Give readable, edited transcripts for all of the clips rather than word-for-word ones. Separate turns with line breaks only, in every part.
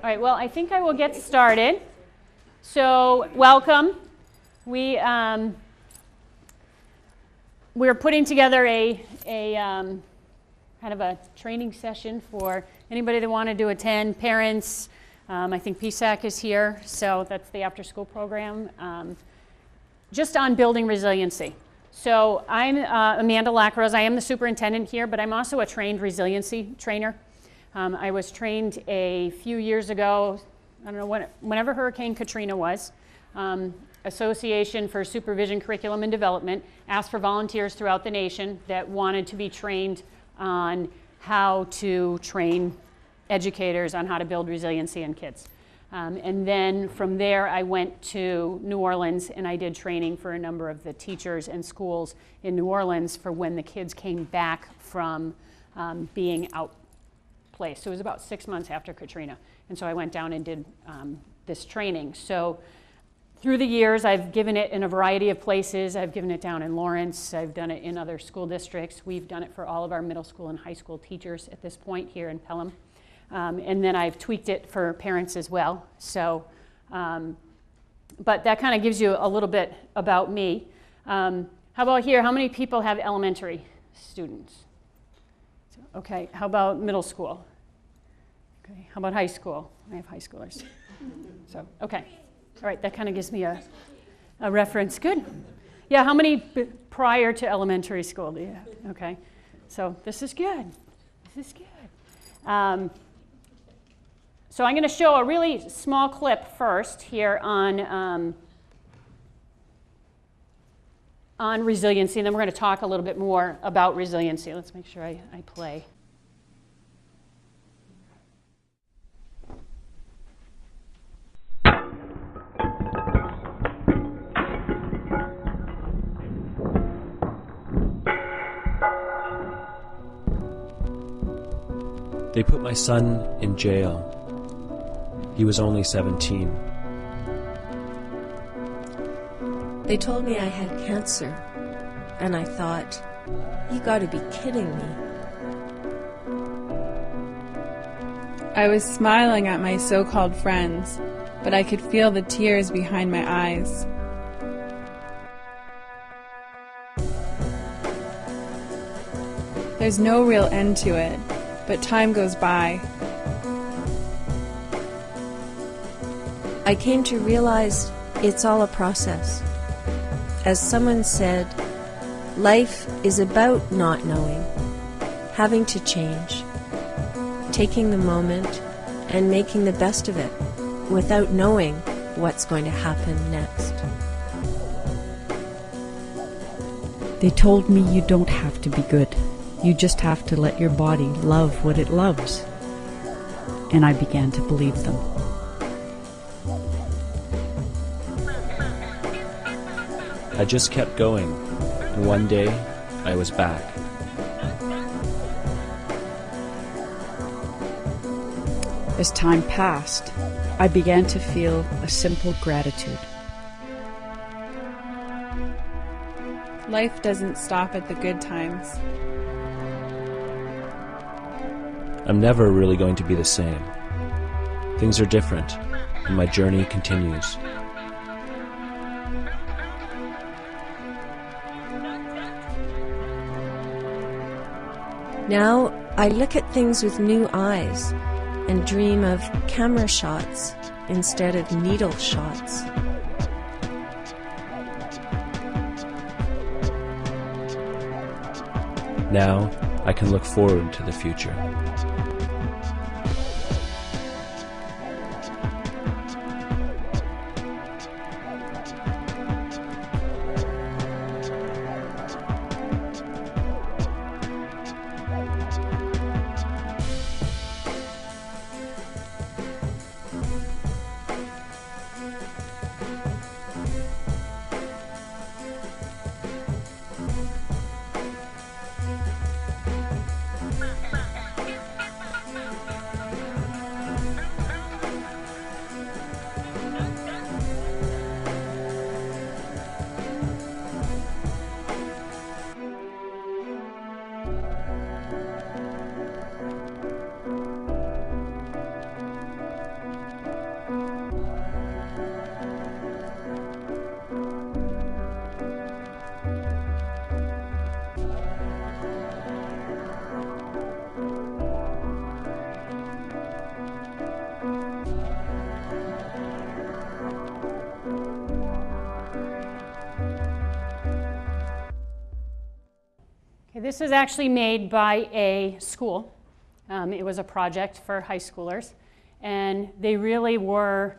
All right, well, I think I will get started. So, welcome. We're putting together a kind of a training session for anybody that wanted to attend, parents. I think PSAC is here, so that's the after-school program, just on building resiliency. So I'm Amanda Lacrose. I am the superintendent here, but I'm also a trained resiliency trainer. I was trained a few years ago, I don't know, whenever Hurricane Katrina was. Association for Supervision, Curriculum, and Development asked for volunteers throughout the nation that wanted to be trained on how to train educators on how to build resiliency in kids. And then from there, I went to New Orleans and I did training for a number of the teachers and schools in New Orleans for when the kids came back from being outplaced. So it was about 6 months after Katrina. And so I went down and did this training. So through the years, I've given it in a variety of places. I've given it down in Lawrence. I've done it in other school districts. We've done it for all of our middle school and high school teachers at this point here in Pelham. And then I've tweaked it for parents as well. So, but that kind of gives you a little bit about me. How about here? How many people have elementary students? Okay, how about middle school? Okay, how about high school? I have high schoolers. So, okay. All right, that kind of gives me a reference. Good. Yeah, how many prior to elementary school do you have? Okay, so this is good. This is good. So I'm going to show a really small clip first here on resiliency, and then we're going to talk a little bit more about resiliency. Let's make sure I play.
They put my son in jail. He was only 17.
They told me I had cancer, and I thought, you gotta be kidding me.
I was smiling at my so-called friends, but I could feel the tears behind my eyes. There's no real end to it, but time goes by.
I came to realize it's all a process. As someone said, life is about not knowing, having to change, taking the moment and making the best of it without knowing what's going to happen next.
They told me you don't have to be good. You just have to let your body love what it loves. And I began to believe them.
I just kept going, and one day I was back.
As time passed, I began to feel a simple gratitude.
Life doesn't stop at the good times.
I'm never really going to be the same. Things are different, and my journey continues.
Now I look at things with new eyes and dream of camera shots instead of needle shots.
Now I can look forward to the future.
This was actually made by a school. It was a project for high schoolers, and they really were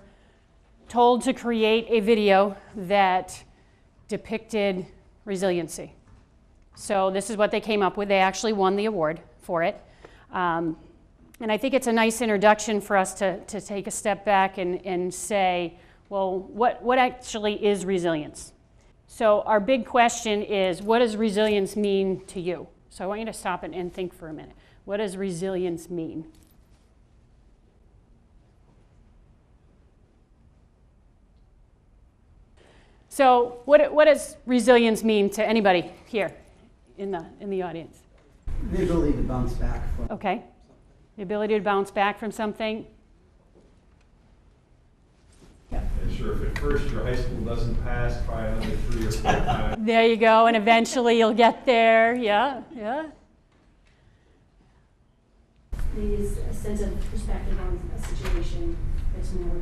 told to create a video that depicted resiliency. So this is what they came up with. They actually won the award for it. And I think it's a nice introduction for us to take a step back and say, well, what actually is resilience? So our big question is, what does resilience mean to you? So I want you to stop and think for a minute. What does resilience mean? So what does resilience mean to anybody here in the audience?
The ability to bounce back from
Okay. The ability to bounce back from something.
And sure, if at first your high school doesn't pass, try another 3 or 4 times.
There you go, and eventually you'll get there. Yeah, yeah.
There's a sense of perspective on a situation that's more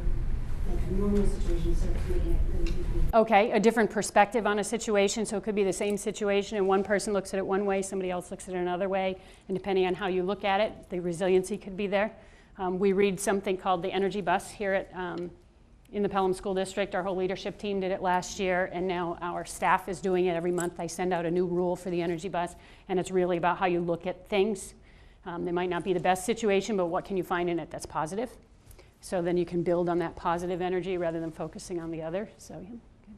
like a normal situation, so making it really easy.
Okay, a different perspective on a situation. So it could be the same situation, and one person looks at it one way, somebody else looks at it another way, and depending on how you look at it, the resiliency could be there. We read something called the Energy Bus here at in the Pelham School District. Our whole leadership team did it last year, and now our staff is doing it every month. I send out a new rule for the Energy Bus, and it's really about how you look at things. They might not be the best situation, but what can you find in it that's positive? So then you can build on that positive energy rather than focusing on the other. So, yeah. Okay.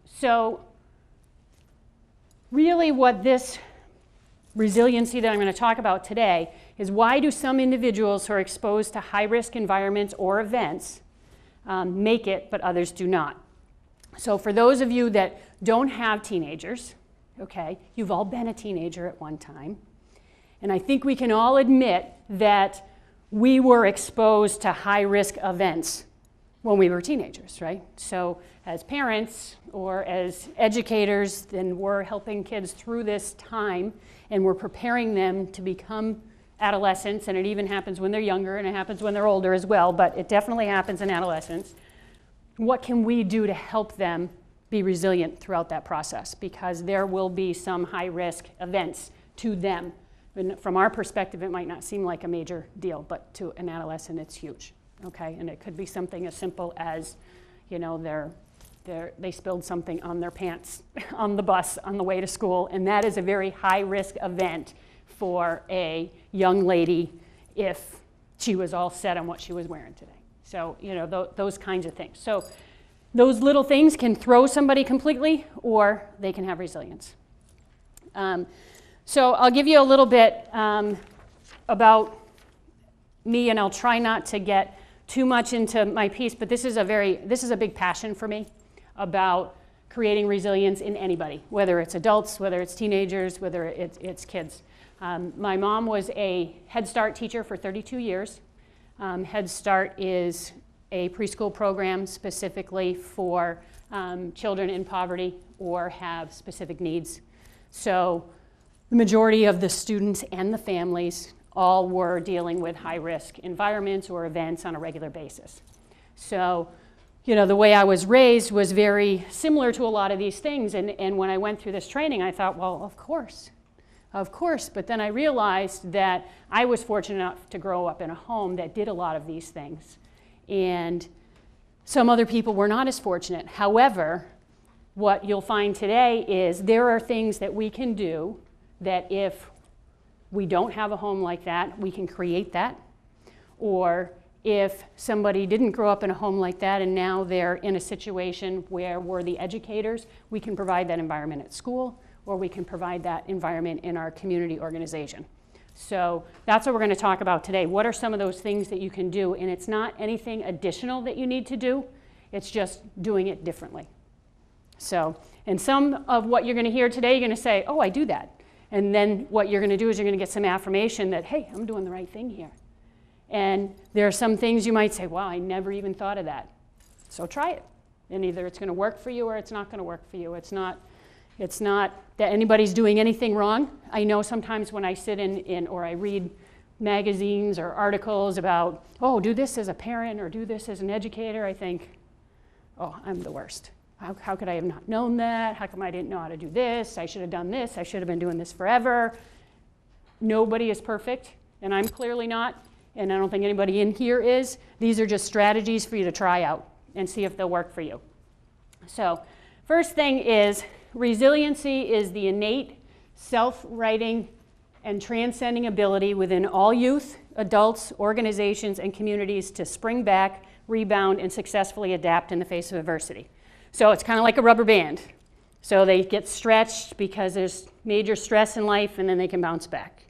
So really what this resiliency that I'm going to talk about today is, why do some individuals who are exposed to high-risk environments or events make it, but others do not? So for those of you that don't have teenagers, okay, you've all been a teenager at one time. And I think we can all admit that we were exposed to high-risk events when we were teenagers, right? So as parents or as educators, then we're helping kids through this time, and we're preparing them to become adolescents, and it even happens when they're younger, and it happens when they're older as well, but it definitely happens in adolescence. What can we do to help them be resilient throughout that process? Because there will be some high-risk events to them. And from our perspective, it might not seem like a major deal, but to an adolescent, it's huge, okay? And it could be something as simple as, you know, they spilled something on their pants on the bus on the way to school, and that is a very high-risk event for a young lady if she was all set on what she was wearing today. So, you know, those kinds of things. So those little things can throw somebody completely, or they can have resilience. So I'll give you a little bit about me, and I'll try not to get too much into my piece, but this is a big passion for me about creating resilience in anybody, whether it's adults, whether it's teenagers, whether it's kids. My mom was a Head Start teacher for 32 years. Head Start is a preschool program specifically for children in poverty or have specific needs. So the majority of the students and the families all were dealing with high-risk environments or events on a regular basis. So, you know, the way I was raised was very similar to a lot of these things. And when I went through this training, I thought, well, of course. But then I realized that I was fortunate enough to grow up in a home that did a lot of these things. And some other people were not as fortunate. However, what you'll find today is there are things that we can do that if we don't have a home like that, we can create that. Or if somebody didn't grow up in a home like that and now they're in a situation where we're the educators, we can provide that environment at school, or we can provide that environment in our community organization. So that's what we're going to talk about today. What are some of those things that you can do? And it's not anything additional that you need to do, it's just doing it differently. So, and some of what you're going to hear today, you're going to say, oh, I do that. And then what you're going to do is you're going to get some affirmation that, hey, I'm doing the right thing here. And there are some things you might say, wow, I never even thought of that. So try it. And either it's going to work for you or it's not going to work for you. It's not that anybody's doing anything wrong. I know sometimes when I sit in or I read magazines or articles about, oh, do this as a parent or do this as an educator, I think, oh, I'm the worst. How could I have not known that? How come I didn't know how to do this? I should have done this. I should have been doing this forever. Nobody is perfect, and I'm clearly not, and I don't think anybody in here is. These are just strategies for you to try out and see if they'll work for you. So, first thing is, resiliency is the innate, self-righting, and transcending ability within all youth, adults, organizations, and communities to spring back, rebound, and successfully adapt in the face of adversity. So it's kind of like a rubber band. So they get stretched because there's major stress in life, and then they can bounce back.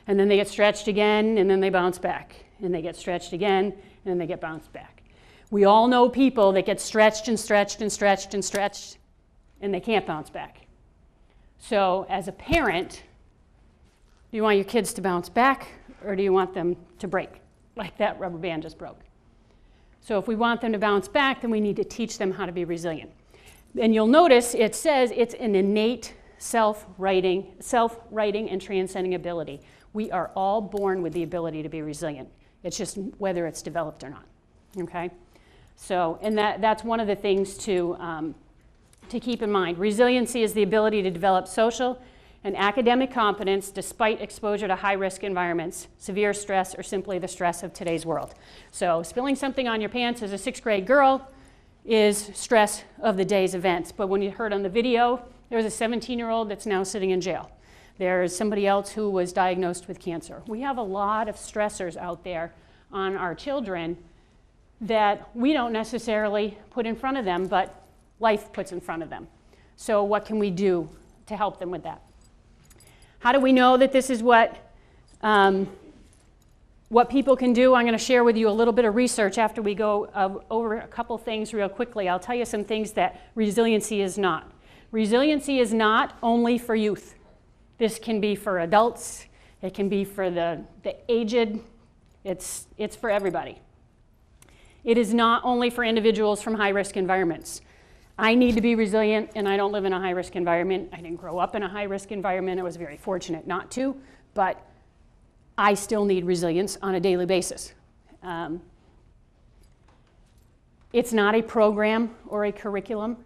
And then they get stretched again, and then they bounce back. And they get stretched again, and then they get bounced back. We all know people that get stretched and stretched and stretched and stretched, and they can't bounce back. So as a parent, do you want your kids to bounce back, or do you want them to break, like that rubber band just broke? So if we want them to bounce back, then we need to teach them how to be resilient. And you'll notice it says it's an innate self-righting and transcending ability. We are all born with the ability to be resilient. It's just whether it's developed or not, okay? So, and that's one of the things to keep in mind. Resiliency is the ability to develop social and academic competence despite exposure to high-risk environments, severe stress, or simply the stress of today's world. So spilling something on your pants as a 6th grade girl is stress of the day's events. But when you heard on the video, there was a 17-year-old that's now sitting in jail. There's somebody else who was diagnosed with cancer. We have a lot of stressors out there on our children that we don't necessarily put in front of them, but life puts in front of them. So what can we do to help them with that? How do we know that this is what people can do? I'm going to share with you a little bit of research after we go over a couple things real quickly. I'll tell you some things that resiliency is not. Resiliency is not only for youth. This can be for adults. It can be for the aged. It's for everybody. It is not only for individuals from high-risk environments. I need to be resilient, and I don't live in a high-risk environment. I didn't grow up in a high-risk environment. I was very fortunate not to, but I still need resilience on a daily basis. It's not a program or a curriculum.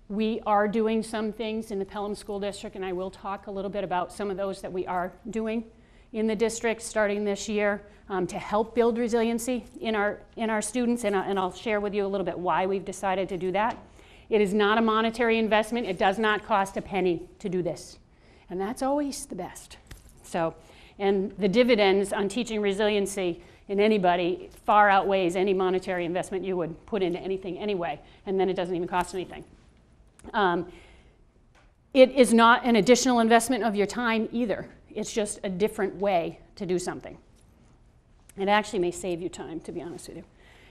We are doing some things in the Pelham School District, and I will talk a little bit about some of those that we are doing in the district starting this year to help build resiliency in our students, and I'll share with you a little bit why we've decided to do that. It is not a monetary investment. It does not cost a penny to do this. And that's always the best. So, and the dividends on teaching resiliency in anybody far outweighs any monetary investment you would put into anything anyway, and then it doesn't even cost anything. It is not an additional investment of your time either. It's just a different way to do something. It actually may save you time, to be honest with you.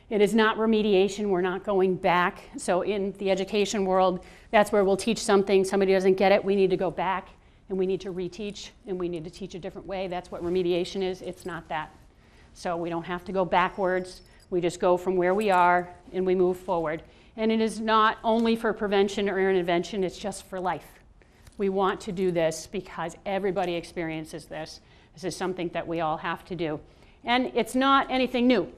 It is not remediation. We're not going back. So in the education world, that's where we'll teach something. Somebody doesn't get it. We need to go back, and we need to reteach, and we need to teach a different way. That's what remediation is. It's not that. So we don't have to go backwards. We just go from where we are, and we move forward. And it is not only for prevention or intervention. It's just for life. We want to do this because everybody experiences this. This is something that we all have to do. And it's not anything new.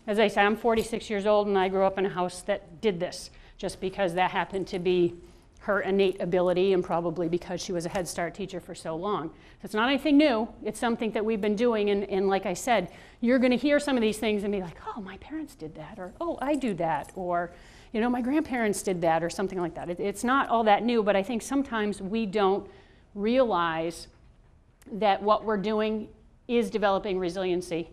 As I say, I'm 46 years old, and I grew up in a house that did this just because that happened to be her innate ability, and probably because she was a Head Start teacher for so long. So it's not anything new. It's something that we've been doing, and like I said, you're going to hear some of these things and be like, oh, my parents did that, or oh, I do that, or you know, my grandparents did that, or something like that. It's not all that new, but I think sometimes we don't realize that what we're doing is developing resiliency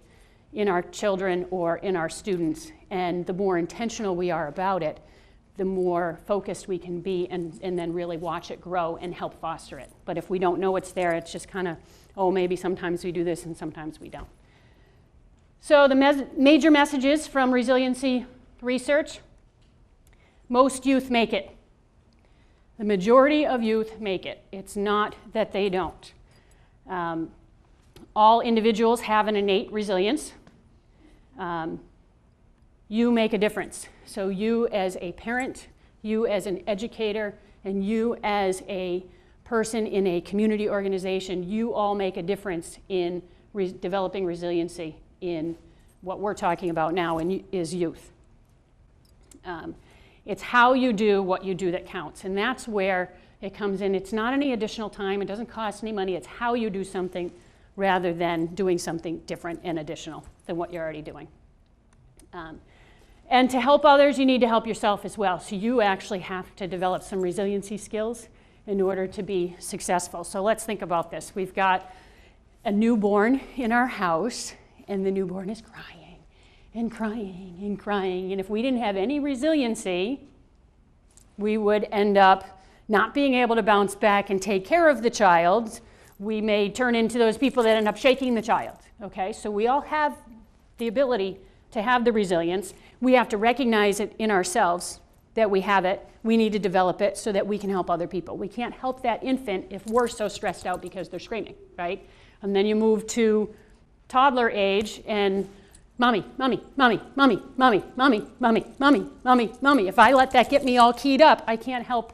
in our children or in our students. And the more intentional we are about it, the more focused we can be and then really watch it grow and help foster it. But if we don't know it's there, it's just kind of, oh, maybe sometimes we do this and sometimes we don't. So the major messages from resiliency research: most youth make it. The majority of youth make it. It's not that they don't. All individuals have an innate resilience. You make a difference. So you as a parent, you as an educator, and you as a person in a community organization, you all make a difference in developing resiliency in what we're talking about now is youth. It's how you do what you do that counts. And that's where it comes in. It's not any additional time. It doesn't cost any money. It's how you do something rather than doing something different and additional than what you're already doing. And to help others, you need to help yourself as well. So you actually have to develop some resiliency skills in order to be successful. So let's think about this. We've got a newborn in our house, and the newborn is crying and crying and crying. And if we didn't have any resiliency, we would end up not being able to bounce back and take care of the child. We may turn into those people that end up shaking the child. Okay, so we all have the ability to have the resilience. We have to recognize it in ourselves that we have it. We need to develop it so that we can help other people. We can't help that infant if we're so stressed out because they're screaming, right? And then you move to toddler age and mommy, mommy, mommy, mommy, mommy, mommy, mommy, mommy, mommy, mommy. If I let that get me all keyed up, I can't help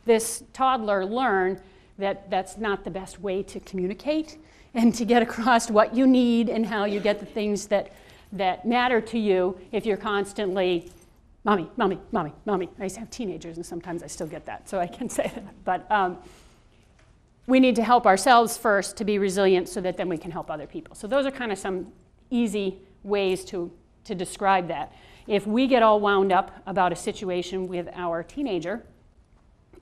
this toddler learn that that's not the best way to communicate and to get across what you need and how you get the things that matter to you if you're constantly mommy, mommy, mommy, mommy. I used to have teenagers and sometimes I still get that, so I can say that. But we need to help ourselves first to be resilient so that then we can help other people. So those are kind of some easy ways to describe that. If we get all wound up about a situation with our teenager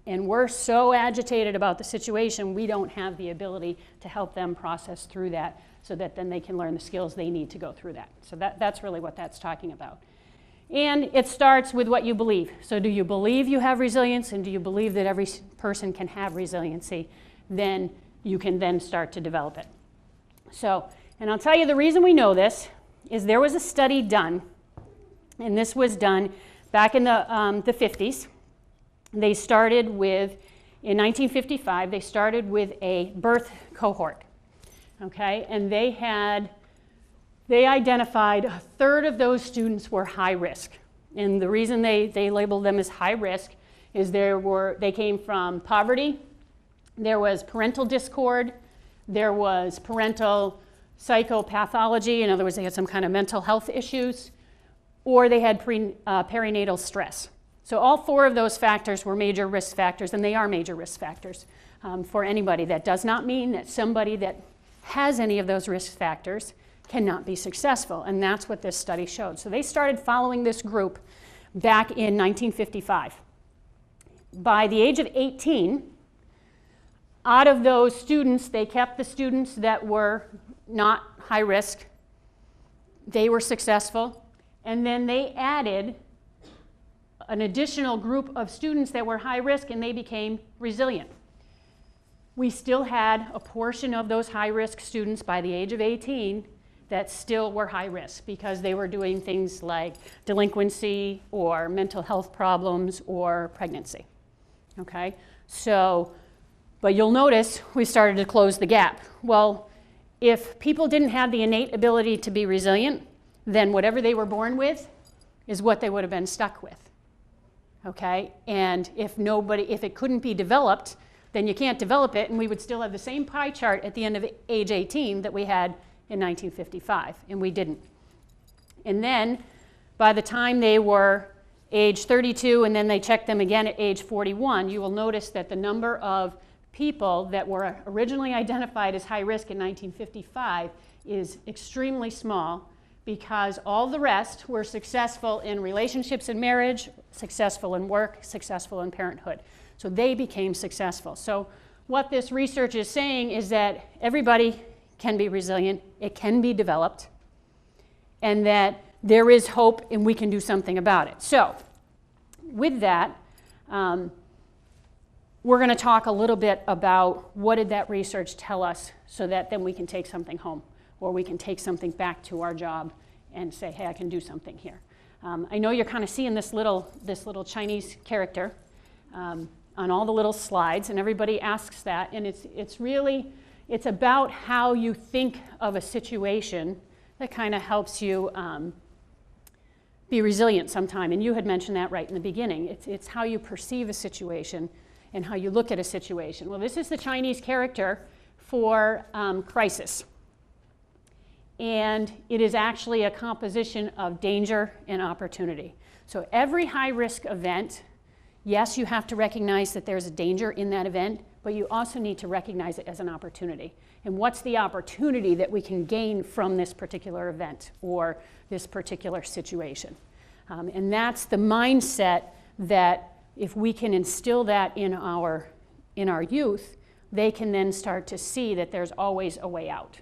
and we're so agitated about the situation, we don't have the ability to help them process through that so that then they can learn the skills they need to go through that. So that's really what that's talking about. And it starts with what you believe. So do you believe you have resilience, and do you believe that every person can have resiliency? Then you can then start to develop it. So, and I'll tell you the reason we know this is there was a study done, and this was done back in the 50s. They started with, in 1955, they started with a birth cohort, okay? And they identified a third of those students were high risk. And the reason they labeled them as high risk is they came from poverty, there was parental discord, there was parental psychopathology, in other words, they had some kind of mental health issues, or they had perinatal stress. So all four of those factors were major risk factors, and they are major risk factors for anybody. That does not mean that somebody that has any of those risk factors cannot be successful, and that's what this study showed. So they started following this group back in 1955. By the age of 18, out of those students, they kept the students that were not high risk. They were successful. And then they added an additional group of students that were high risk, and they became resilient. We still had a portion of those high risk students by the age of 18 that still were high risk because they were doing things like delinquency or mental health problems or pregnancy. Okay? So, but you'll notice we started to close the gap. Well, if people didn't have the innate ability to be resilient, then whatever they were born with is what they would have been stuck with. Okay? And if it couldn't be developed, then you can't develop it, and we would still have the same pie chart at the end of age 18 that we had in 1955, and we didn't. And then by the time they were age 32 and then they checked them again at age 41, you will notice that the number of people that were originally identified as high risk in 1955 is extremely small because all the rest were successful in relationships and marriage, successful in work, successful in parenthood. So they became successful. So what this research is saying is that everybody can be resilient, it can be developed, and that there is hope and we can do something about it. So with that, we're going to talk a little bit about what did that research tell us so that then we can take something home or we can take something back to our job and say, hey, I can do something here. I know you're kind of seeing this little Chinese character on all the little slides, and everybody asks that, and it's about how you think of a situation that kind of helps you be resilient sometime. And you had mentioned that right in the beginning. It's how you perceive a situation and how you look at a situation. Well, this is the Chinese character for crisis. And it is actually a composition of danger and opportunity. So every high-risk event, yes, you have to recognize that there's a danger in that event, but you also need to recognize it as an opportunity. And what's the opportunity that we can gain from this particular event or this particular situation? And that's the mindset that if we can instill that in our youth, they can then start to see that there's always a way out.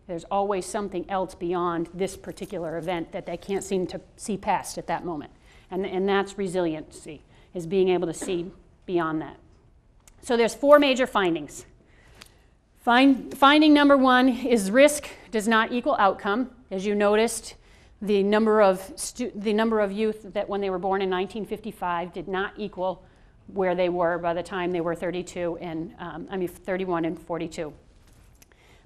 There's always something else beyond this particular event that they can't seem to see past at that moment. And that's resiliency, is being able to see beyond that. So there's 4 major findings. Finding number 1 is risk does not equal outcome. As you noticed, the number of youth that when they were born in 1955 did not equal where they were by the time they were 31 and 42.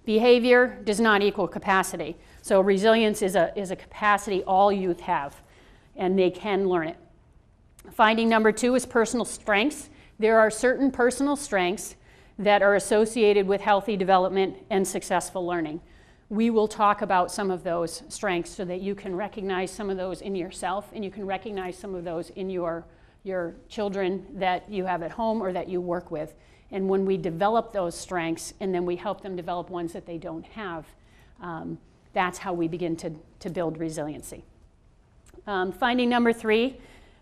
Behavior does not equal capacity. So resilience is a capacity all youth have, and they can learn it. Finding number 2 is personal strengths. There are certain personal strengths that are associated with healthy development and successful learning. We will talk about some of those strengths so that you can recognize some of those in yourself, and you can recognize some of those in your children that you have at home or that you work with. And when we develop those strengths and then we help them develop ones that they don't have, that's how we begin to build resiliency. Finding number 3,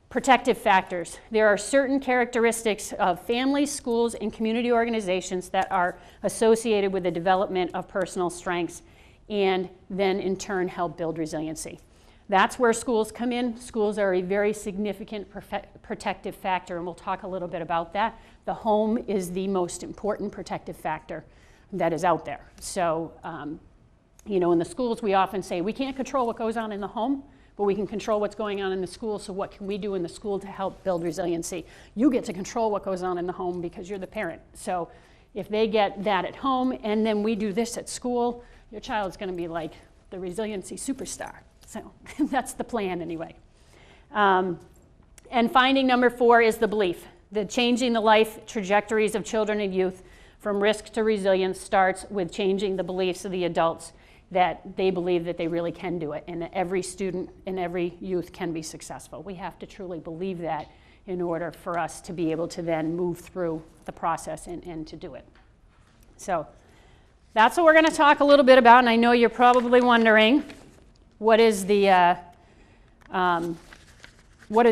protective factors. There are certain characteristics of families, schools, and community organizations that are associated with the development of personal strengths and then in turn help build resiliency. That's where schools come in. Schools are a very significant protective factor, and we'll talk a little bit about that. The home is the most important protective factor that is out there. So, in the schools we often say we can't control what goes on in the home, but we can control what's going on in the school, so what can we do in the school to help build resiliency? You get to control what goes on in the home because you're the parent. So if they get that at home and then we do this at school, your child's going to be like the resiliency superstar. So that's the plan anyway. And finding number 4 is the belief that changing the life trajectories of children and youth from risk to resilience starts with changing the beliefs of the adults that they believe that they really can do it and that every student and every youth can be successful. We have to truly believe that in order for us to be able to then move through the process and to do it. So that's what we're going to talk a little bit about, and I know you're probably wondering, what are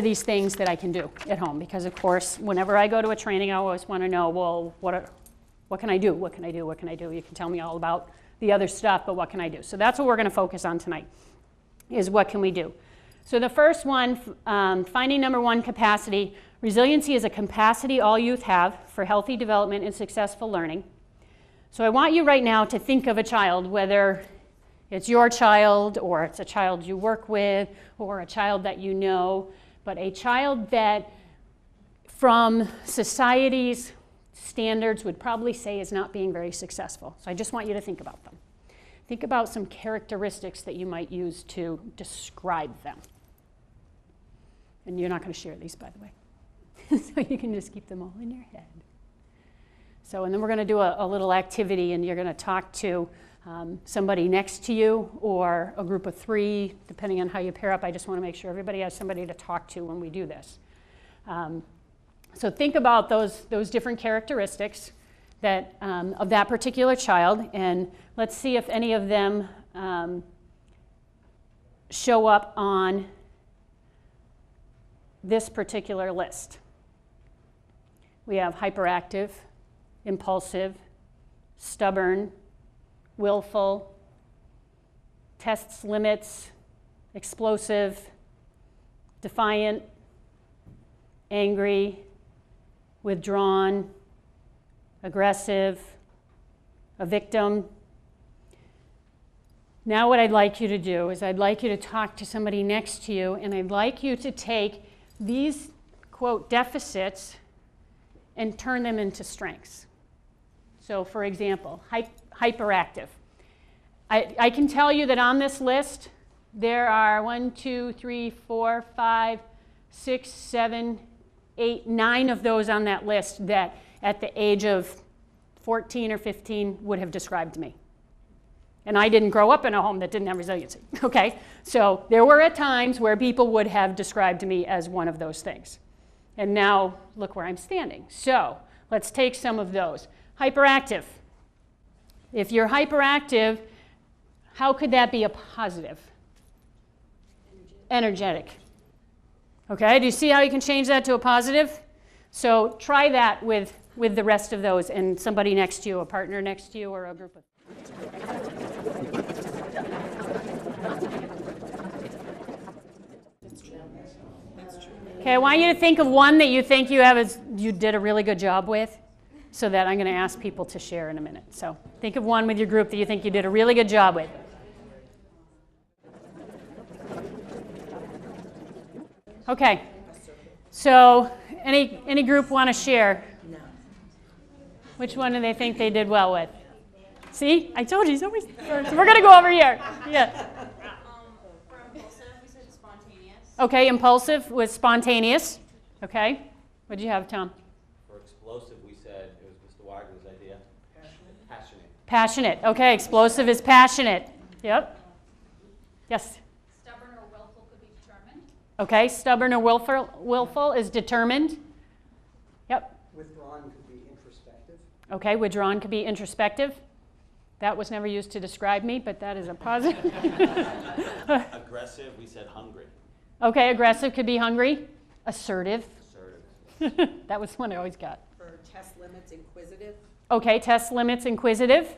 these things that I can do at home? Because of course, whenever I go to a training, I always want to know, well, what can I do? What can I do? What can I do? You can tell me all about the other stuff, but what can I do? So that's what we're going to focus on tonight, is what can we do? So the first one, finding number 1, capacity. Resiliency is a capacity all youth have for healthy development and successful learning. So I want you right now to think of a child, whether it's your child or it's a child you work with or a child that you know, but a child that from society's standards would probably say is not being very successful. So I just want you to think about them. Think about some characteristics that you might use to describe them. And you're not going to share these, by the way. So you can just keep them all in your head. So, and then we're going to do a little activity, and you're going to talk to somebody next to you or a group of 3, depending on how you pair up. I just want to make sure everybody has somebody to talk to when we do this. So think about those different characteristics that of that particular child, and let's see if any of them show up on this particular list. We have hyperactive, impulsive, stubborn, willful, tests limits, explosive, defiant, angry, withdrawn, aggressive, a victim. Now what I'd like you to do is I'd like you to talk to somebody next to you, and I'd like you to take these, quote, deficits and turn them into strengths. So for example, hyperactive. I can tell you that on this list there are 1, 2, 3, 4, 5, 6, 7, 8, 9 of those on that list that at the age of 14 or 15 would have described me. And I didn't grow up in a home that didn't have resiliency, okay? So there were at times where people would have described me as one of those things. And now look where I'm standing. So let's take some of those. Hyperactive. If you're hyperactive, how could that be a positive? Energetic. Okay, do you see how you can change that to a positive? So try that with the rest of those and somebody next to you, a partner next to you, or a group of. Okay, I want you to think of one that you think you did a really good job with, so that I'm going to ask people to share in a minute. So think of one with your group that you think you did a really good job with. Okay, so any group want to share? No. Which one do they think they did well with? See, I told you he's always first. We're going to go over here. Yeah.
For impulsive, we said spontaneous.
Okay, impulsive was spontaneous. Okay, what did you have, Tom?
For explosive, we said it was Mr. Wagner's idea. Passionate.
Passionate. Okay, explosive is passionate. Yep. Yes.
Stubborn or willful could be determined.
Okay, stubborn or willful is determined. Yep.
Withdrawn could be introspective.
Okay, withdrawn could be introspective. That was never used to describe me, but that is a positive.
Aggressive, we said hungry.
Okay, aggressive could be hungry. Assertive.
Assertive.
That was one I always got.
For test limits, inquisitive.
Okay, test limits, inquisitive.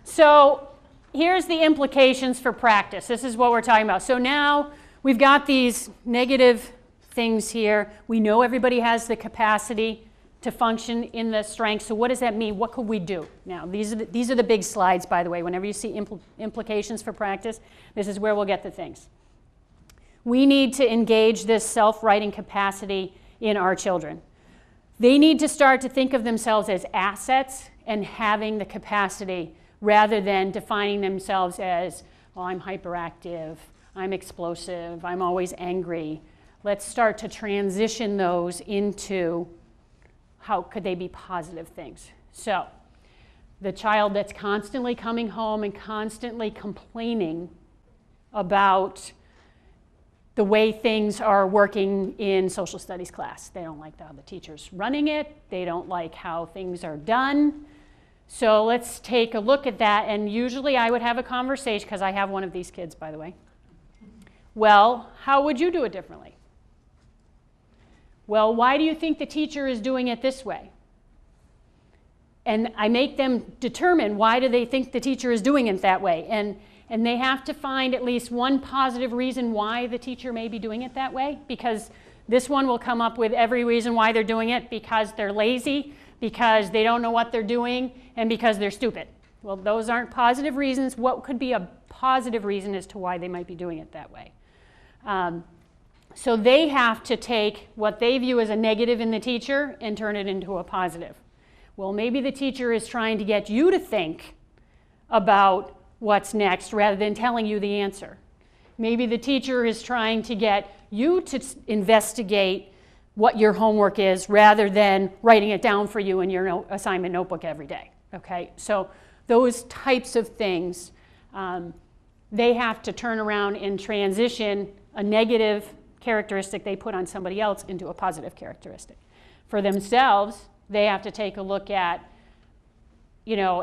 So here's the implications for practice. This is what we're talking about. So now we've got these negative things here. We know everybody has the capacity to function in the strength. So what does that mean? What could we do? Now, these are the big slides, by the way. Whenever you see implications for practice, this is where we'll get the things. We need to engage this self-righting capacity in our children. They need to start to think of themselves as assets and having the capacity rather than defining themselves as, well, I'm hyperactive, I'm explosive, I'm always angry. Let's start to transition those into how could they be positive things. So the child that's constantly coming home and constantly complaining about the way things are working in social studies class. They don't like how the teacher's running it. They don't like how things are done. So let's take a look at that. And usually I would have a conversation, because I have one of these kids, by the way. Well, how would you do it differently? Well, why do you think the teacher is doing it this way? And I make them determine why do they think the teacher is doing it that way. And they have to find at least one positive reason why the teacher may be doing it that way, because this one will come up with every reason why they're doing it, because they're lazy, because they don't know what they're doing, and because they're stupid. Well, those aren't positive reasons. What could be a positive reason as to why they might be doing it that way? So they have to take what they view as a negative in the teacher and turn it into a positive. Well, maybe the teacher is trying to get you to think about what's next rather than telling you the answer. Maybe the teacher is trying to get you to investigate what your homework is rather than writing it down for you in your assignment notebook every day. Okay, so those types of things, they have to turn around and transition a negative characteristic they put on somebody else into a positive characteristic. For themselves, they have to take a look at, you know,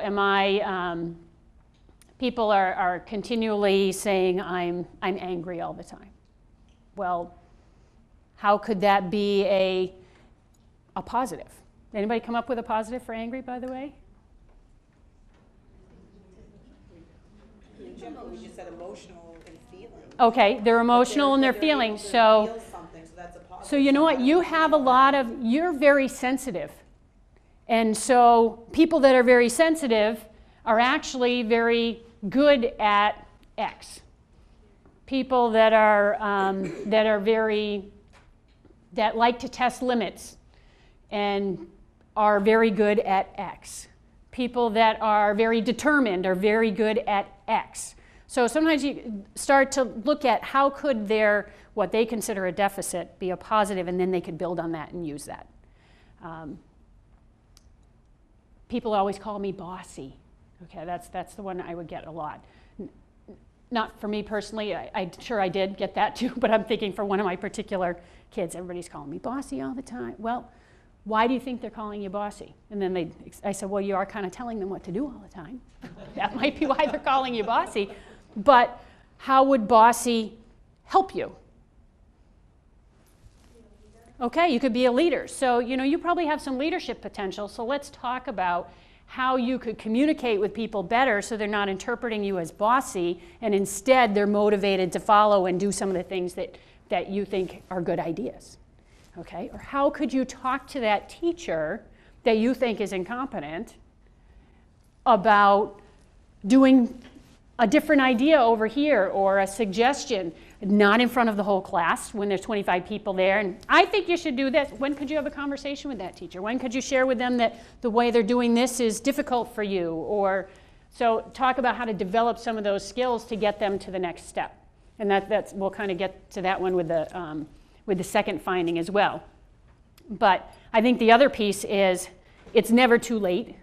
people are continually saying I'm angry all the time. Well, how could that be a positive? Anybody come up with a positive for angry, by the way?
In general, we just said emotional and feeling.
Okay, they're emotional and they're feeling. So you know what? You're very sensitive. And so people that are very sensitive are actually very good at X. People that that like to test limits and are very good at X. People that are very determined are very good at X. So sometimes you start to look at how could what they consider a deficit be a positive, and then they could build on that and use that. People always call me bossy. Okay, that's the one I would get a lot. Not for me personally, I'm sure I did get that too, but I'm thinking for one of my particular kids, everybody's calling me bossy all the time. Well, why do you think they're calling you bossy? And then I said, well, you are kind of telling them what to do all the time. That might be why they're calling you bossy. But how would bossy help you? Okay, you could be a leader. So, you probably have some leadership potential. So let's talk about how you could communicate with people better so they're not interpreting you as bossy and instead they're motivated to follow and do some of the things that you think are good ideas. Okay? Or how could you talk to that teacher that you think is incompetent about doing a different idea over here or a suggestion, not in front of the whole class when there's 25 people there, and I think you should do this. When could you have a conversation with that teacher? When could you share with them that the way they're doing this is difficult for you? Or so talk about how to develop some of those skills to get them to the next step. And that's we'll kind of get to that one with the second finding as well. But I think the other piece is it's never too late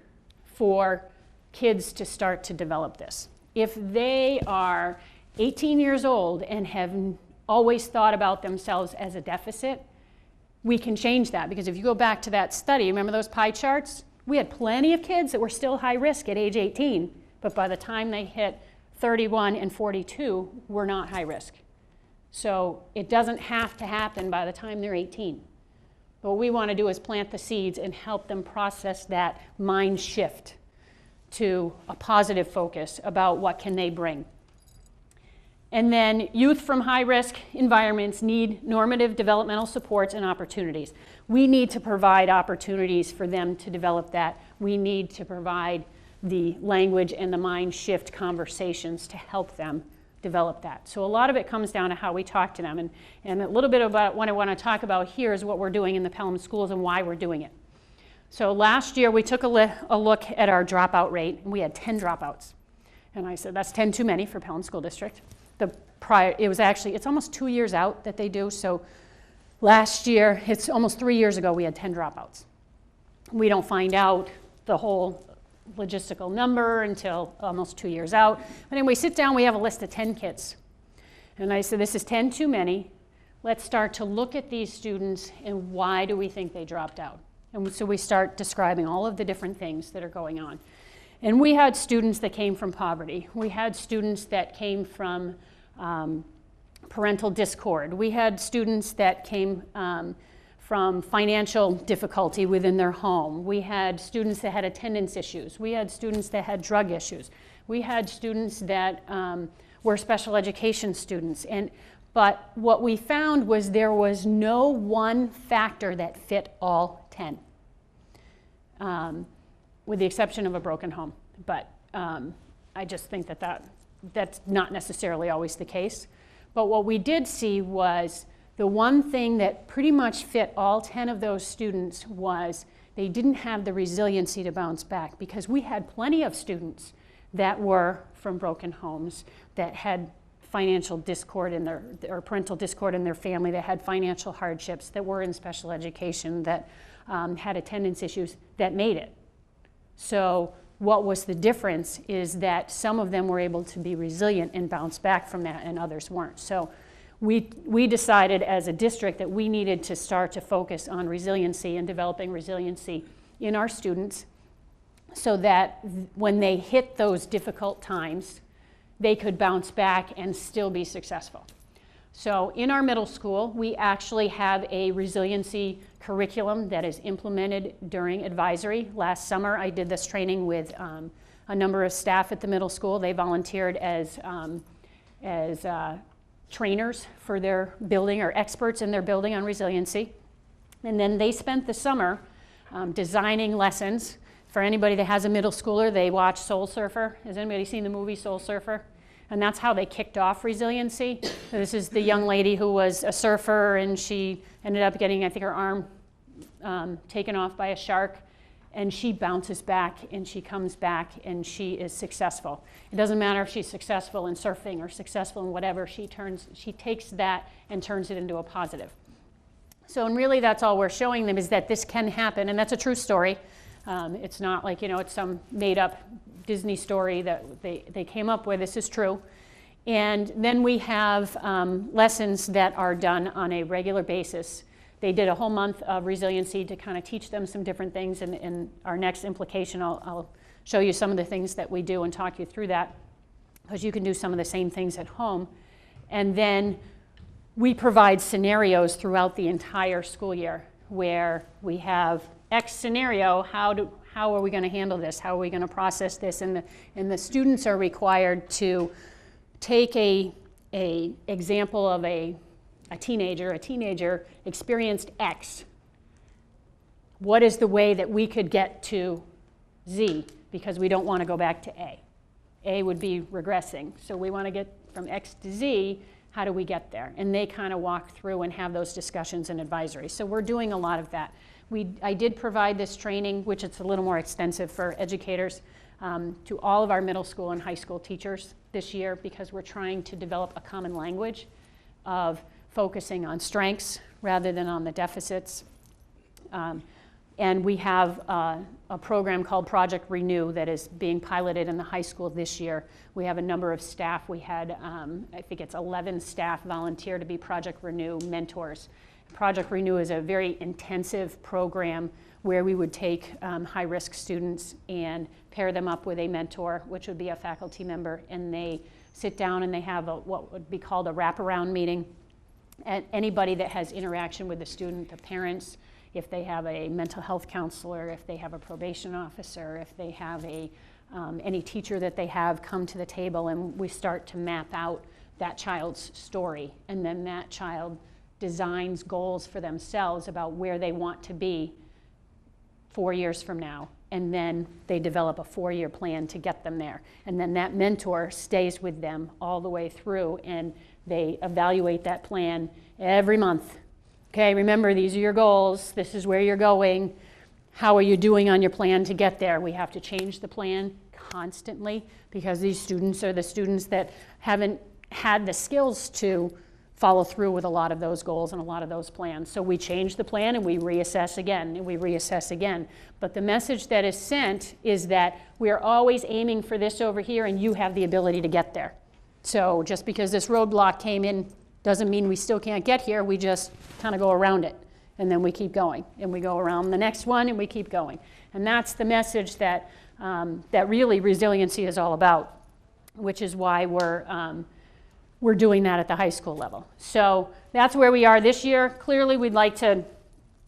for kids to start to develop this. If they are 18 years old and have always thought about themselves as a deficit, we can change that. Because if you go back to that study, remember those pie charts? We had plenty of kids that were still high risk at age 18, but by the time they hit 31 and 42, were not high risk. So it doesn't have to happen by the time they're 18. But what we want to do is plant the seeds and help them process that mind shift to a positive focus about what can they bring. And then youth from high-risk environments need normative developmental supports and opportunities. We need to provide opportunities for them to develop that. We need to provide the language and the mind shift conversations to help them develop that. So a lot of it comes down to how we talk to them. And a little bit about what I want to talk about here is what we're doing in the Pelham schools and why we're doing it. So last year we took a look at our dropout rate, and we had 10 dropouts. And I said, that's 10 too many for Pelham School District. It's almost 2 years out that they do. So last year, it's almost 3 years ago, we had 10 dropouts. We don't find out the whole logistical number until almost 2 years out. But anyway, we sit down, we have a list of 10 kids. And I said, this is 10 too many. Let's start to look at these students and why do we think they dropped out? And so we start describing all of the different things that are going on. And we had students that came from poverty. We had students that came from parental discord. We had students that came from financial difficulty within their home. We had students that had attendance issues. We had students that had drug issues. We had students that were special education students. But what we found was there was no one factor that fit all 10. With the exception of a broken home. But I just think that's not necessarily always the case. But what we did see was the one thing that pretty much fit all 10 of those students was they didn't have the resiliency to bounce back, because we had plenty of students that were from broken homes, that had financial discord in or parental discord in their family, that had financial hardships, that were in special education, that had attendance issues, that made it. So what was the difference is that some of them were able to be resilient and bounce back from that, and others weren't. So we decided as a district that we needed to start to focus on resiliency and developing resiliency in our students so that when they hit those difficult times, they could bounce back and still be successful. So in our middle school, we actually have a resiliency curriculum that is implemented during advisory. Last summer, I did this training with a number of staff at the middle school. They volunteered as trainers for their building, or experts in their building on resiliency. And then they spent the summer designing lessons. For anybody that has a middle schooler, they watch Soul Surfer. Has anybody seen the movie Soul Surfer? And that's how they kicked off resiliency. This is the young lady who was a surfer, and she ended up getting, I think, her arm taken off by a shark. And she bounces back, and she comes back, and she is successful. It doesn't matter if she's successful in surfing or successful in whatever. She takes that and turns it into a positive. So, and really that's all we're showing them, is that this can happen, and that's a true story. It's not like, it's some made up Disney story that they came up with. This is true. And then we have lessons that are done on a regular basis. They did a whole month of resiliency to kind of teach them some different things. And in our next implication, I'll show you some of the things that we do and talk you through that, because you can do some of the same things at home. And then we provide scenarios throughout the entire school year where we have X scenario, how are we going to handle this? How are we going to process this? And the students are required to take a example of a teenager. A teenager experienced X. What is the way that we could get to Z? Because we don't want to go back to A. A would be regressing. So we want to get from X to Z. How do we get there? And they kind of walk through and have those discussions and advisory. So we're doing a lot of that. I did provide this training, which it's a little more extensive for educators, to all of our middle school and high school teachers this year, because we're trying to develop a common language of focusing on strengths rather than on the deficits. And we have a program called Project Renew that is being piloted in the high school this year. We have a number of staff. We had, I think it's 11 staff volunteer to be Project Renew mentors. Project Renew is a very intensive program where we would take high-risk students and pair them up with a mentor, which would be a faculty member, and they sit down and they have what would be called a wraparound meeting. And anybody that has interaction with the student, the parents, if they have a mental health counselor, if they have a probation officer, if they have any teacher that they have come to the table, and we start to map out that child's story. And then that child designs goals for themselves about where they want to be 4 years from now. And then they develop a 4-year plan to get them there. And then that mentor stays with them all the way through, and they evaluate that plan every month. Okay, remember, these are your goals. This is where you're going. How are you doing on your plan to get there? We have to change the plan constantly, because these students are the students that haven't had the skills to follow through with a lot of those goals and a lot of those plans. So we change the plan and we reassess again and we reassess again. But the message that is sent is that we are always aiming for this over here, and you have the ability to get there. So just because this roadblock came in doesn't mean we still can't get here. We just kind of go around it, and then we keep going, and we go around the next one, and we keep going. And that's the message that that really resiliency is all about, which is why we're doing that at the high school level. So that's where we are this year. Clearly, we'd like to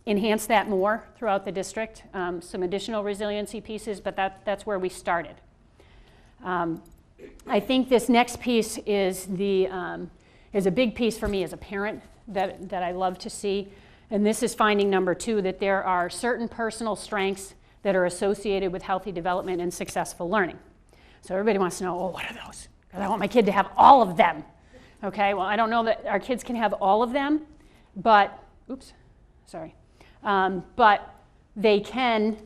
enhance that more throughout the district, some additional resiliency pieces, but that's where we started. I think this next piece is a big piece for me as a parent that I love to see, and this is finding number 2, that there are certain personal strengths that are associated with healthy development and successful learning. So everybody wants to know, oh, what are those? Because I want my kid to have all of them. Okay, well, I don't know that our kids can have all of them, but, but they can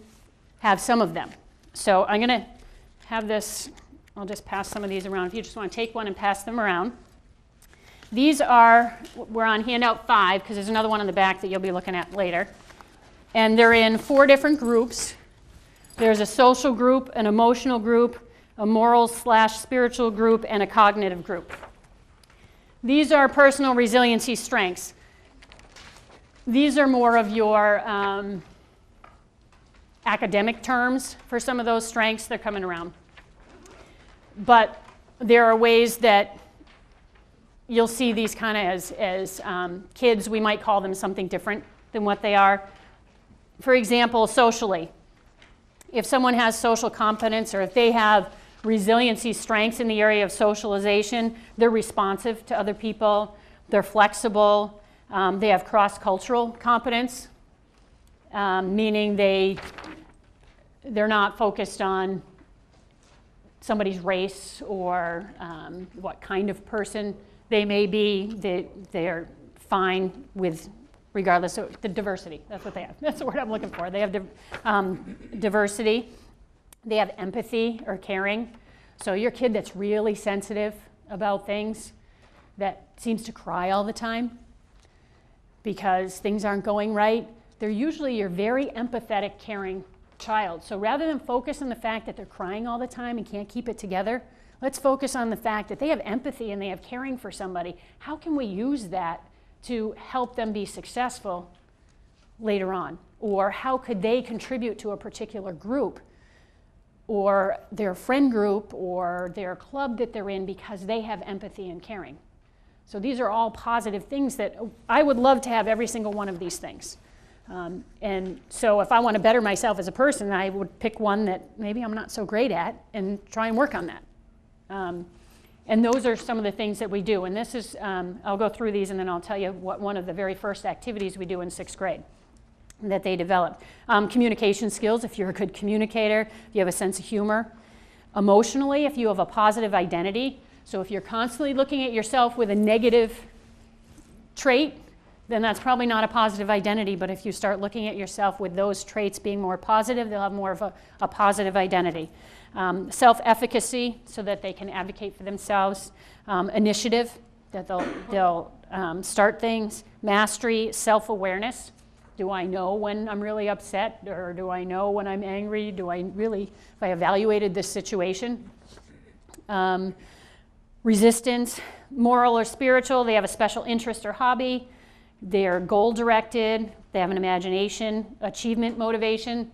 have some of them. So I'm going to have this, I'll just pass some of these around. If you just want to take one and pass them around. These are, we're on handout 5, because there's another one in the back that you'll be looking at later. And they're in 4 different groups. There's a social group, an emotional group, a moral/spiritual group, and a cognitive group. These are personal resiliency strengths. These are more of your academic terms for some of those strengths. They're coming around. But there are ways that you'll see these kind of as kids, we might call them something different than what they are. For example, socially. If someone has social competence, or if they have resiliency strengths in the area of socialization, they're responsive to other people, they're flexible, they have cross-cultural competence, meaning they're not focused on somebody's race or what kind of person they may be. They're fine with, regardless of the diversity. That's what they have. That's the word I'm looking for. They have diversity. They have empathy or caring. So your kid that's really sensitive about things, that seems to cry all the time because things aren't going right, they're usually your very empathetic, caring child. So rather than focus on the fact that they're crying all the time and can't keep it together, let's focus on the fact that they have empathy and they have caring for somebody. How can we use that to help them be successful later on? Or how could they contribute to a particular group or their friend group or their club that they're in because they have empathy and caring? So these are all positive things that I would love to have every single one of these things. And so if I want to better myself as a person, I would pick one that maybe I'm not so great at and try and work on that. And those are some of the things that we do. And this is, I'll go through these and then I'll tell you what one of the very first activities we do in 6th grade that they developed. Communication skills, if you're a good communicator, if you have a sense of humor. Emotionally, if you have a positive identity. So if you're constantly looking at yourself with a negative trait, then that's probably not a positive identity. But if you start looking at yourself with those traits being more positive, they'll have more of a positive identity. Self-efficacy, so that they can advocate for themselves. Initiative, that they'll start things. Mastery, self-awareness. Do I know when I'm really upset, or do I know when I'm angry? Do I really, if I evaluated this situation? Resistance, moral or spiritual, they have a special interest or hobby. They're goal-directed. They have an imagination, achievement motivation.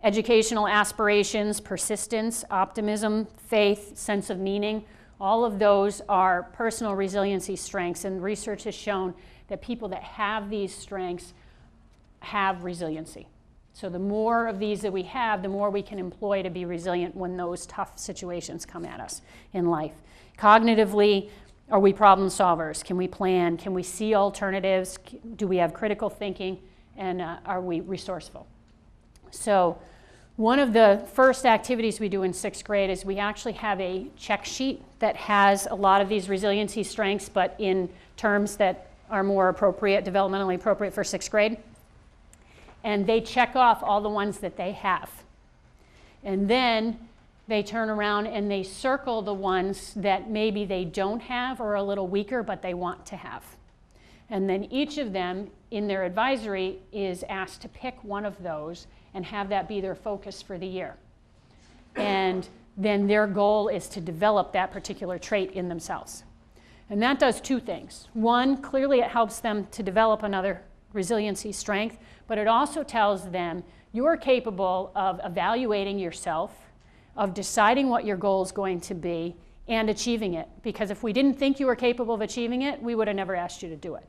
Educational aspirations, persistence, optimism, faith, sense of meaning. All of those are personal resiliency strengths, and research has shown that people that have these strengths have resiliency. So the more of these that we have, the more we can employ to be resilient when those tough situations come at us in life. Cognitively, are we problem solvers? Can we plan? Can we see alternatives? Do we have critical thinking? And are we resourceful? So one of the first activities we do in 6th grade is we actually have a check sheet that has a lot of these resiliency strengths, but in terms that are more appropriate, developmentally appropriate for 6th grade. And they check off all the ones that they have. And then they turn around and they circle the ones that maybe they don't have or are a little weaker, but they want to have. And then each of them in their advisory is asked to pick one of those and have that be their focus for the year. And then their goal is to develop that particular trait in themselves. And that does two things. One, clearly it helps them to develop another resiliency strength, but it also tells them you're capable of evaluating yourself, of deciding what your goal is going to be, and achieving it. Because if we didn't think you were capable of achieving it, we would have never asked you to do it.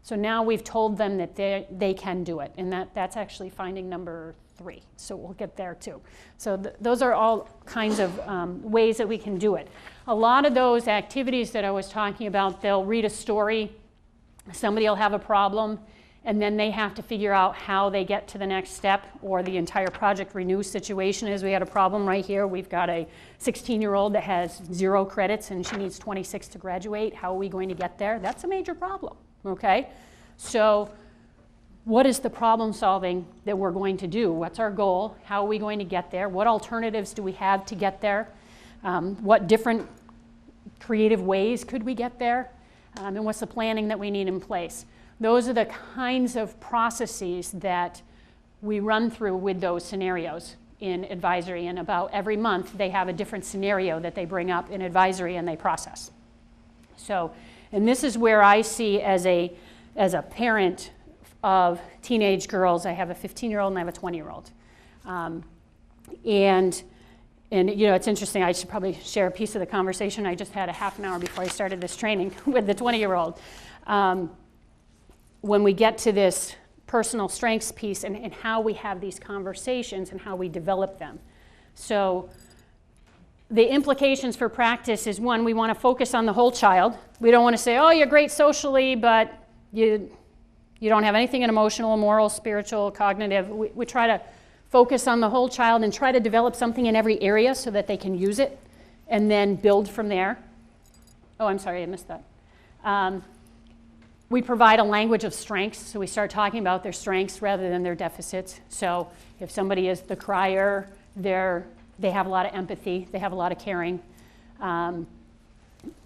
So now we've told them that they can do it, and that's actually finding number 3. So we'll get there too. So those are all kinds of ways that we can do it. A lot of those activities that I was talking about, they'll read a story, somebody will have a problem, and then they have to figure out how they get to the next step, or the entire Project Renew situation is we had a problem right here. We've got a 16-year-old that has 0 credits and she needs 26 to graduate. How are we going to get there? That's a major problem, okay? So what is the problem solving that we're going to do? What's our goal? How are we going to get there? What alternatives do we have to get there? What different creative ways could we get there? And what's the planning that we need in place? Those are the kinds of processes that we run through with those scenarios in advisory, and about every month they have a different scenario that they bring up in advisory and they process. So, and this is where I see as a parent of teenage girls, I have a 15-year-old and I have a 20-year-old. And you know, it's interesting, I should probably share a piece of the conversation I just had a half an hour before I started this training with the 20-year-old. When we get to this personal strengths piece and how we have these conversations and how we develop them. So the implications for practice is, one, we want to focus on the whole child. We don't want to say, oh, you're great socially, but you don't have anything in emotional, moral, spiritual, cognitive. We try to focus on the whole child and try to develop something in every area so that they can use it and then build from there. Oh, I'm sorry, I missed that. We provide a language of strengths, so we start talking about their strengths rather than their deficits. So if somebody is the crier, they have a lot of empathy, they have a lot of caring.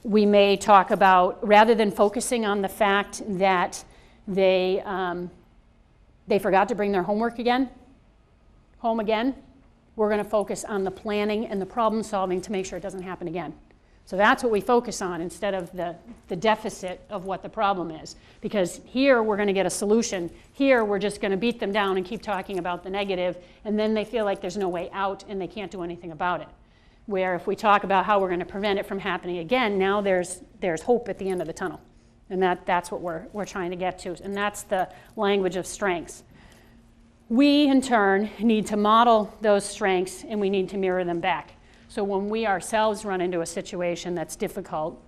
We may talk about, rather than focusing on the fact that they forgot to bring their homework again, home again, we're going to focus on the planning and the problem solving to make sure it doesn't happen again. So that's what we focus on instead of the deficit of what the problem is. Because here we're going to get a solution. Here we're just going to beat them down and keep talking about the negative, and then they feel like there's no way out and they can't do anything about it. Where if we talk about how we're going to prevent it from happening again, now there's hope at the end of the tunnel. And that's what we're trying to get to. And that's the language of strengths. We, in turn, need to model those strengths, and we need to mirror them back. So when we ourselves run into a situation that's difficult,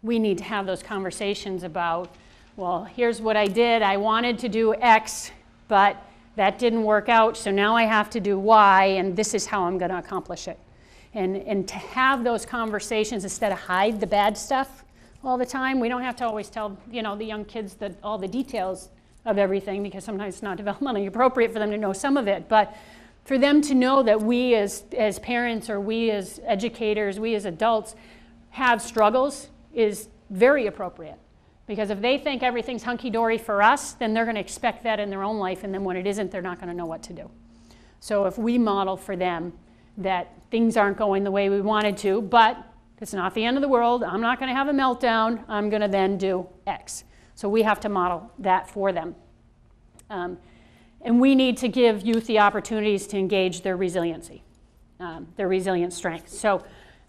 we need to have those conversations about, well, here's what I did. I wanted to do X, but that didn't work out, so now I have to do Y, and this is how I'm going to accomplish it. And to have those conversations instead of hide the bad stuff all the time. We don't have to always tell, the young kids all the details of everything, because sometimes it's not developmentally appropriate for them to know some of it. But for them to know that we as parents, or we as educators, we as adults have struggles is very appropriate. Because if they think everything's hunky-dory for us, then they're going to expect that in their own life, and then when it isn't, they're not going to know what to do. So if we model for them that things aren't going the way we wanted to, but it's not the end of the world, I'm not going to have a meltdown, I'm going to then do X. So we have to model that for them. And we need to give youth the opportunities to engage their resiliency, their resilient strength. So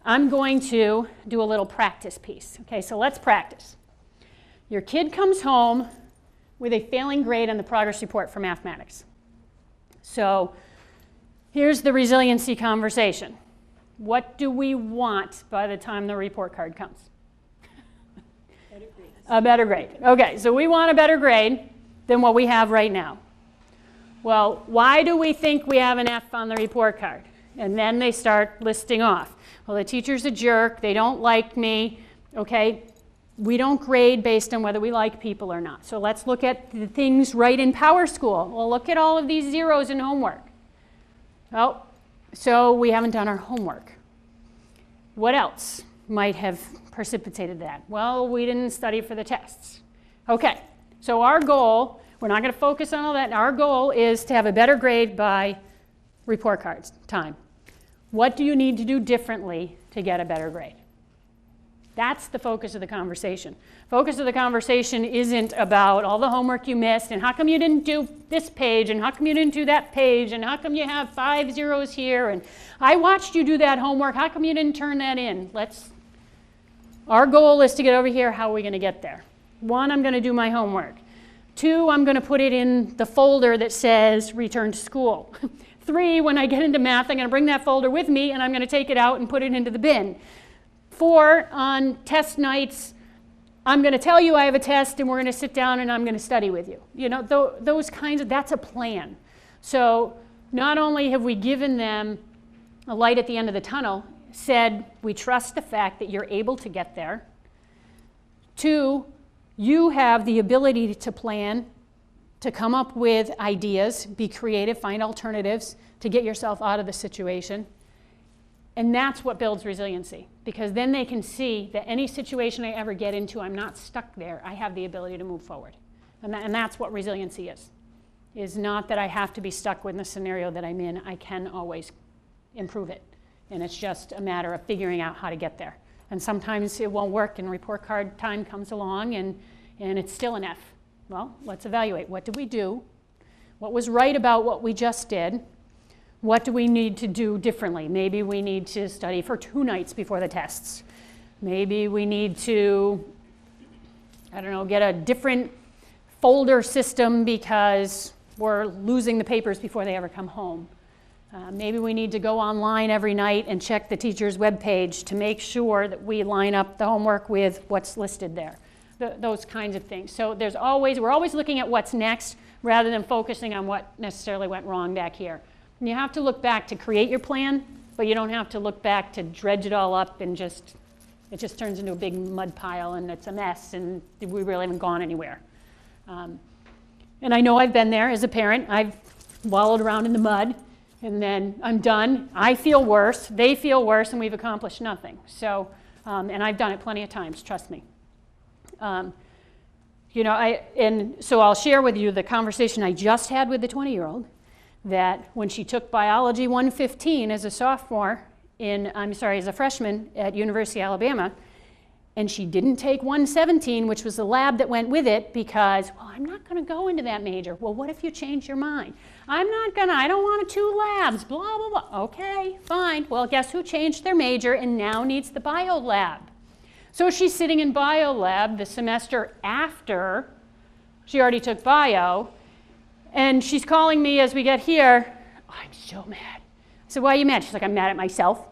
I'm going to do a little practice piece. Okay, so let's practice. Your kid comes home with a failing grade on the progress report for mathematics. So here's the resiliency conversation. What do we want by the time the report card comes? A better grade. Okay, so we want a better grade than what we have right now. Well, why do we think we have an F on the report card? And then they start listing off. Well, the teacher's a jerk, they don't like me, okay? We don't grade based on whether we like people or not. So let's look at the things right in Power School. Well, look at all of these zeros in homework. Oh, so we haven't done our homework. What else might have precipitated that? Well, we didn't study for the tests. Okay, so our goal, we're not going to focus on all that. Our goal is to have a better grade by report cards time. What do you need to do differently to get a better grade? That's the focus of the conversation. Focus of the conversation isn't about all the homework you missed, and how come you didn't do this page, and how come you didn't do that page, and how come you have 5 zeros here, and I watched you do that homework, how come you didn't turn that in? Our goal is to get over here. How are we going to get there? 1, I'm going to do my homework. 2, I'm going to put it in the folder that says return to school. 3, when I get into math, I'm going to bring that folder with me, and I'm going to take it out and put it into the bin. 4, on test nights, I'm going to tell you I have a test, and we're going to sit down and I'm going to study with you. Those kinds of, that's a plan. So not only have we given them a light at the end of the tunnel, said we trust the fact that you're able to get there. 2, you have the ability to plan, to come up with ideas, be creative, find alternatives to get yourself out of the situation. And that's what builds resiliency, because then they can see that any situation I ever get into, I'm not stuck there. I have the ability to move forward. And that's what resiliency is not that I have to be stuck with the scenario that I'm in. I can always improve it. And it's just a matter of figuring out how to get there. And sometimes it won't work, and report card time comes along, and it's still an F. Well, let's evaluate. What did we do? What was right about what we just did? What do we need to do differently? Maybe we need to study for 2 nights before the tests. Maybe we need to, get a different folder system because we're losing the papers before they ever come home. Maybe we need to go online every night and check the teacher's webpage to make sure that we line up the homework with what's listed there. Those kinds of things. So we're always looking at what's next rather than focusing on what necessarily went wrong back here. And you have to look back to create your plan, but you don't have to look back to dredge it all up and it just turns into a big mud pile and it's a mess and we really haven't gone anywhere. And I know I've been there as a parent. I've wallowed around in the mud and then I'm done. I feel worse, they feel worse, and we've accomplished nothing. So, and I've done it plenty of times, trust me. So I'll share with you the conversation I just had with the 20-year-old that when she took Biology 115 as a sophomore as a freshman at University of Alabama, and she didn't take 117, which was the lab that went with it, because, well, I'm not going to go into that major. Well, what if you change your mind? I don't want 2 labs, blah, blah, blah. Okay, fine. Well, guess who changed their major and now needs the bio lab? So she's sitting in bio lab the semester after she already took bio, and she's calling me as we get here. Oh, I'm so mad. I said, why are you mad? She's like, I'm mad at myself.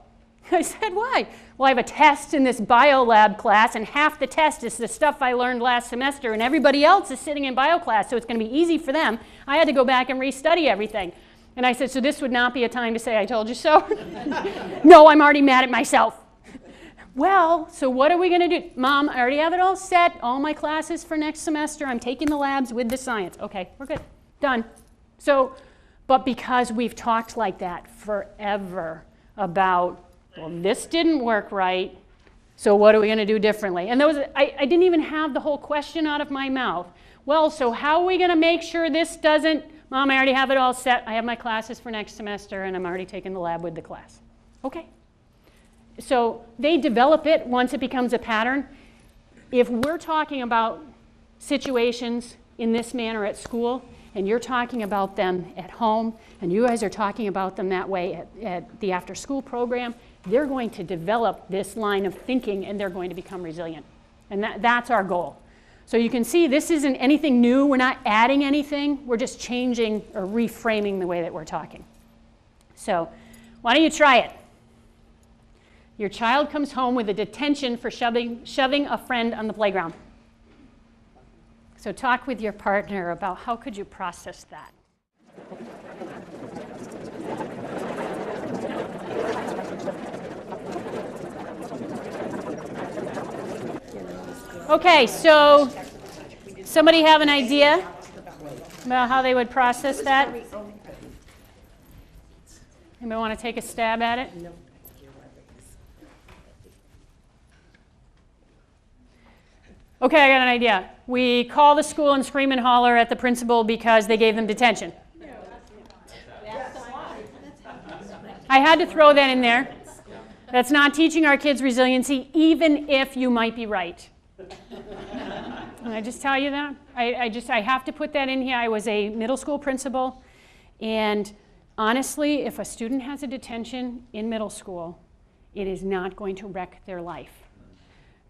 I said, why? Well, I have a test in this bio lab class, and half the test is the stuff I learned last semester, and everybody else is sitting in bio class, so it's going to be easy for them. I had to go back and restudy everything. And I said, so this would not be a time to say I told you so? No, I'm already mad at myself. Well, so what are we going to do? Mom, I already have it all set, all my classes for next semester. I'm taking the labs with the science. Okay, we're good. Done. So, but because we've talked like that forever about, well, this didn't work right, so what are we going to do differently? And I didn't even have the whole question out of my mouth. Well, so how are we going to make sure this doesn't, Mom, I already have it all set. I have my classes for next semester, and I'm already taking the lab with the class. Okay. So they develop it once it becomes a pattern. If we're talking about situations in this manner at school, and you're talking about them at home, and you guys are talking about them that way at the after-school program, they're going to develop this line of thinking, and they're going to become resilient. And that's our goal. So you can see this isn't anything new. We're not adding anything. We're just changing or reframing the way that we're talking. So why don't you try it? Your child comes home with a detention for shoving a friend on the playground. So talk with your partner about how could you process that. Okay, so somebody have an idea about how they would process that? Anybody want to take a stab at it? Okay, I got an idea. We call the school and scream and holler at the principal because they gave them detention. I had to throw that in there. That's not teaching our kids resiliency, even if you might be right. Can I just tell you that? I have to put that in here. I was a middle school principal, and honestly, if a student has a detention in middle school, it is not going to wreck their life.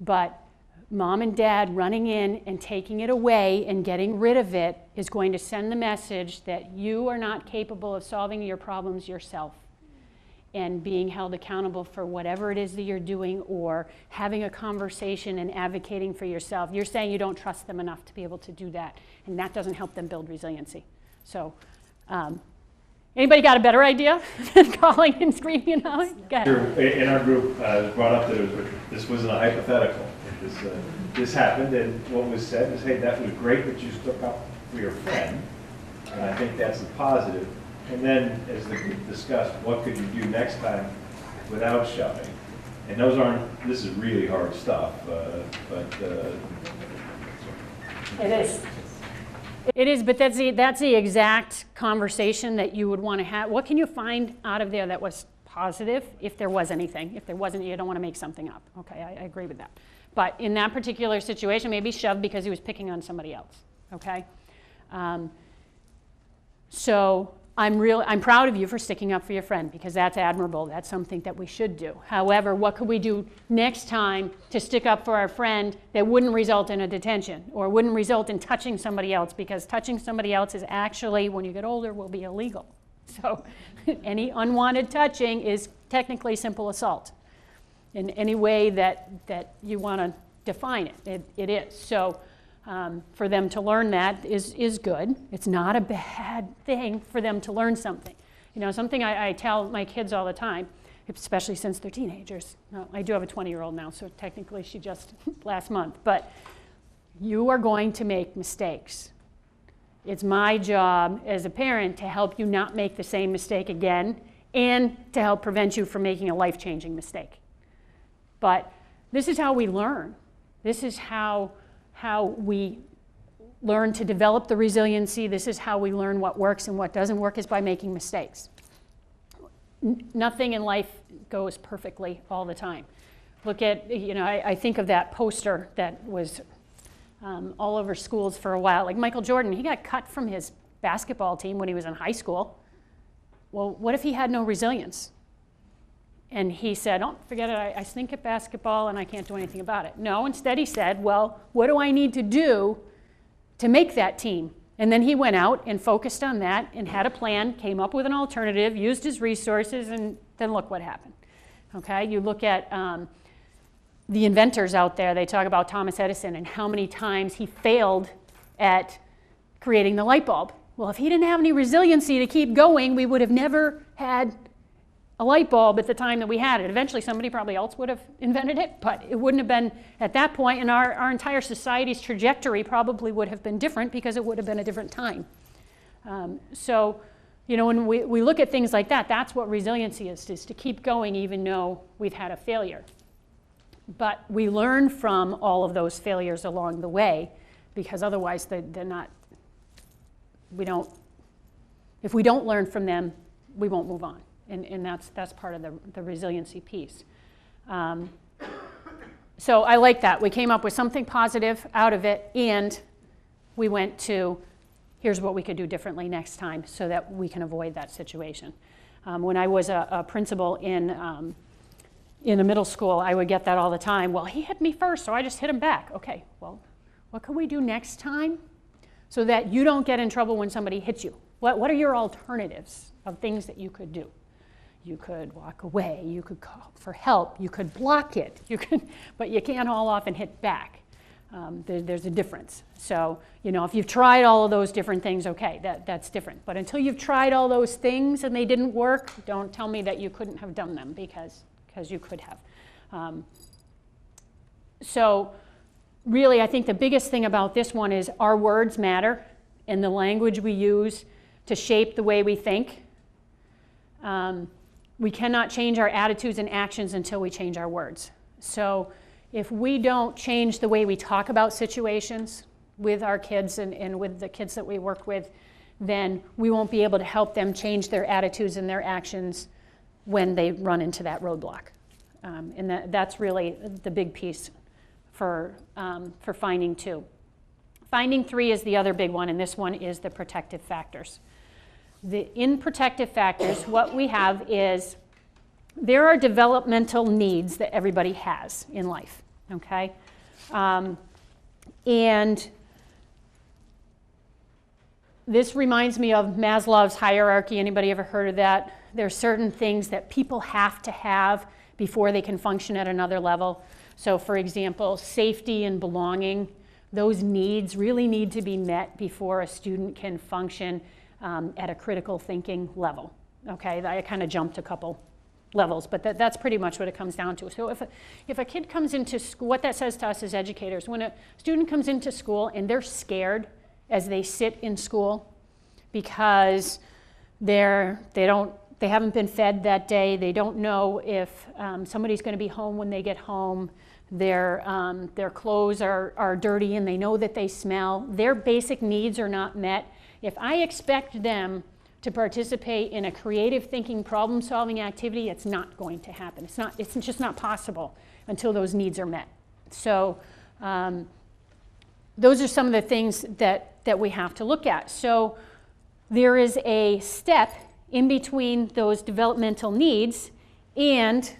But Mom and Dad running in and taking it away and getting rid of it is going to send the message that you are not capable of solving your problems yourself and being held accountable for whatever it is that you're doing, or having a conversation and advocating for yourself. You're saying you don't trust them enough to be able to do that, and that doesn't help them build resiliency. So anybody got a better idea than calling and screaming and hollering? Go ahead.
In our group, it was brought up that this wasn't a hypothetical. This happened, and what was said was, hey, that was great that you stuck up for your friend, and I think that's a positive. And then, as the group discussed, what could you do next time without shoving? And this is really hard stuff, but
it is. It is, but that's the exact conversation that you would want to have. What can you find out of there that was positive, if there was anything? If there wasn't, you don't want to make something up. Okay, I agree with that. But in that particular situation, maybe shoved because he was picking on somebody else. Okay, so I'm proud of you for sticking up for your friend, because that's admirable. That's something that we should do. However, what could we do next time to stick up for our friend that wouldn't result in a detention or wouldn't result in touching somebody else? Because touching somebody else is actually, when you get older, will be illegal. So any unwanted touching is technically simple assault in any way that you want to define it. It is. So for them to learn that is good. It's not a bad thing for them to learn something. You know, something I tell my kids all the time, especially since they're teenagers. Now, I do have a 20-year-old now, so technically she just last month. But you are going to make mistakes. It's my job as a parent to help you not make the same mistake again, and to help prevent you from making a life-changing mistake. But this is how we learn. This is how we learn to develop the resiliency. This is how we learn what works and what doesn't work, is by making mistakes. Nothing in life goes perfectly all the time. Look at, I think of that poster that was all over schools for a while. Like Michael Jordan, he got cut from his basketball team when he was in high school. Well, what if he had no resilience? And he said, oh, forget it, I stink at basketball and I can't do anything about it. No, instead he said, well, what do I need to do to make that team? And then he went out and focused on that and had a plan, came up with an alternative, used his resources, and then look what happened. Okay, you look at the inventors out there. They talk about Thomas Edison and how many times he failed at creating the light bulb. Well, if he didn't have any resiliency to keep going, we would have never had a light bulb at the time that we had it. Eventually somebody probably else would have invented it, but it wouldn't have been at that point, and our entire society's trajectory probably would have been different because it would have been a different time. So, when we look at things like that, that's what resiliency is to keep going even though we've had a failure. But we learn from all of those failures along the way, because otherwise they're not, if we don't learn from them, we won't move on. And that's part of the resiliency piece. So I like that. We came up with something positive out of it, and we went to, here's what we could do differently next time so that we can avoid that situation. When I was a principal in a middle school, I would get that all the time. Well, he hit me first, so I just hit him back. Okay, well, what can we do next time so that you don't get in trouble when somebody hits you? What are your alternatives of things that you could do? You could walk away, you could call for help, you could block it, but you can't haul off and hit back. There's a difference. So, if you've tried all of those different things, okay, that's different. But until you've tried all those things and they didn't work, don't tell me that you couldn't have done them, because you could have. So really, I think the biggest thing about this one is our words matter, and the language we use to shape the way we think. We cannot change our attitudes and actions until we change our words. So if we don't change the way we talk about situations with our kids and with the kids that we work with, then we won't be able to help them change their attitudes and their actions when they run into that roadblock. And that's really the big piece for finding two. Finding three is the other big one, and this one is the protective factors. In protective factors, what we have is there are developmental needs that everybody has in life, okay? And this reminds me of Maslow's hierarchy. Anybody ever heard of that? There are certain things that people have to have before they can function at another level. So for example, safety and belonging, those needs really need to be met before a student can function at a critical thinking level. Okay, I kind of jumped a couple levels, but that's pretty much what it comes down to. So if a kid comes into school, what that says to us as educators, when a student comes into school and they're scared as they sit in school because they haven't been fed that day, they don't know if somebody's going to be home when they get home, their clothes are dirty and they know that they smell, their basic needs are not met. If I expect them to participate in a creative thinking, problem-solving activity, it's not going to happen. It's just not possible until those needs are met. So those are some of the things that we have to look at. So there is a step in between those developmental needs and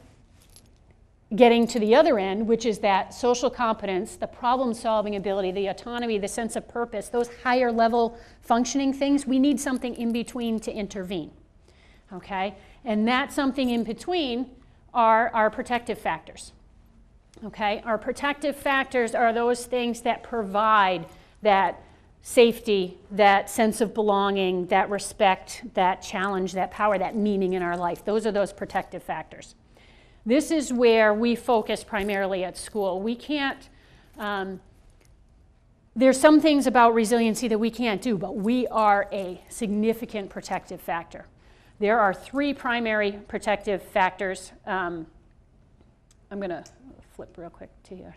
getting to the other end, which is that social competence, the problem-solving ability, the autonomy, the sense of purpose, those higher level functioning things, we need something in between to intervene, okay? And that something in between are our protective factors, okay? Our protective factors are those things that provide that safety, that sense of belonging, that respect, that challenge, that power, that meaning in our life. Those are those protective factors. This is where we focus primarily at school. We can't, there's some things about resiliency that we can't do, but we are a significant protective factor. There are three primary protective factors. I'm going to flip real quick to here.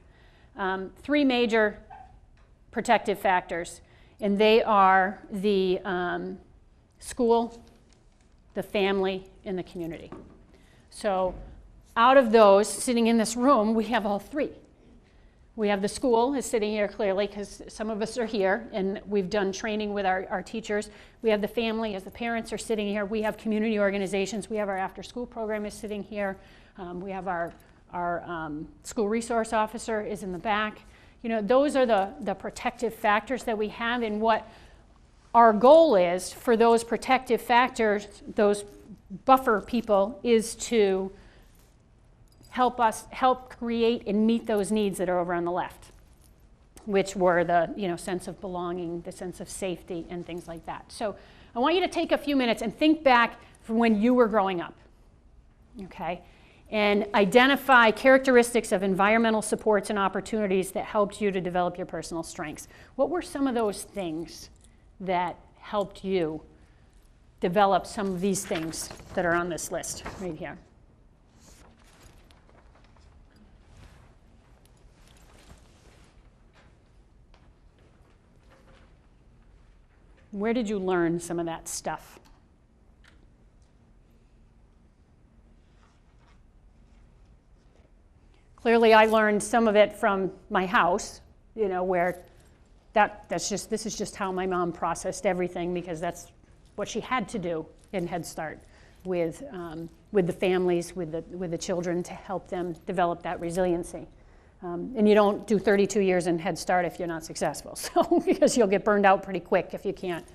Three major protective factors. And they are the school, the family, and the community. So out of those, sitting in this room, we have all three. We have the school is sitting here clearly because some of us are here and we've done training with our teachers. We have the family as the parents are sitting here. We have community organizations. We have our after school program is sitting here. We have our school resource officer is in the back. You know, those are the protective factors that we have, and what our goal is for those protective factors, those buffer people, is to help create and meet those needs that are over on the left, which were the sense of belonging, the sense of safety, and things like that. So I want you to take a few minutes and think back from when you were growing up, okay? And identify characteristics of environmental supports and opportunities that helped you to develop your personal strengths. What were some of those things that helped you develop some of these things that are on this list right here? Where did you learn some of that stuff? Clearly, I learned some of it from my house, where this is just how my mom processed everything, because that's what she had to do in Head Start with the families, with the children, to help them develop that resiliency. And you don't do 32 years in Head Start if you're not successful, so because you'll get burned out pretty quick if you can't,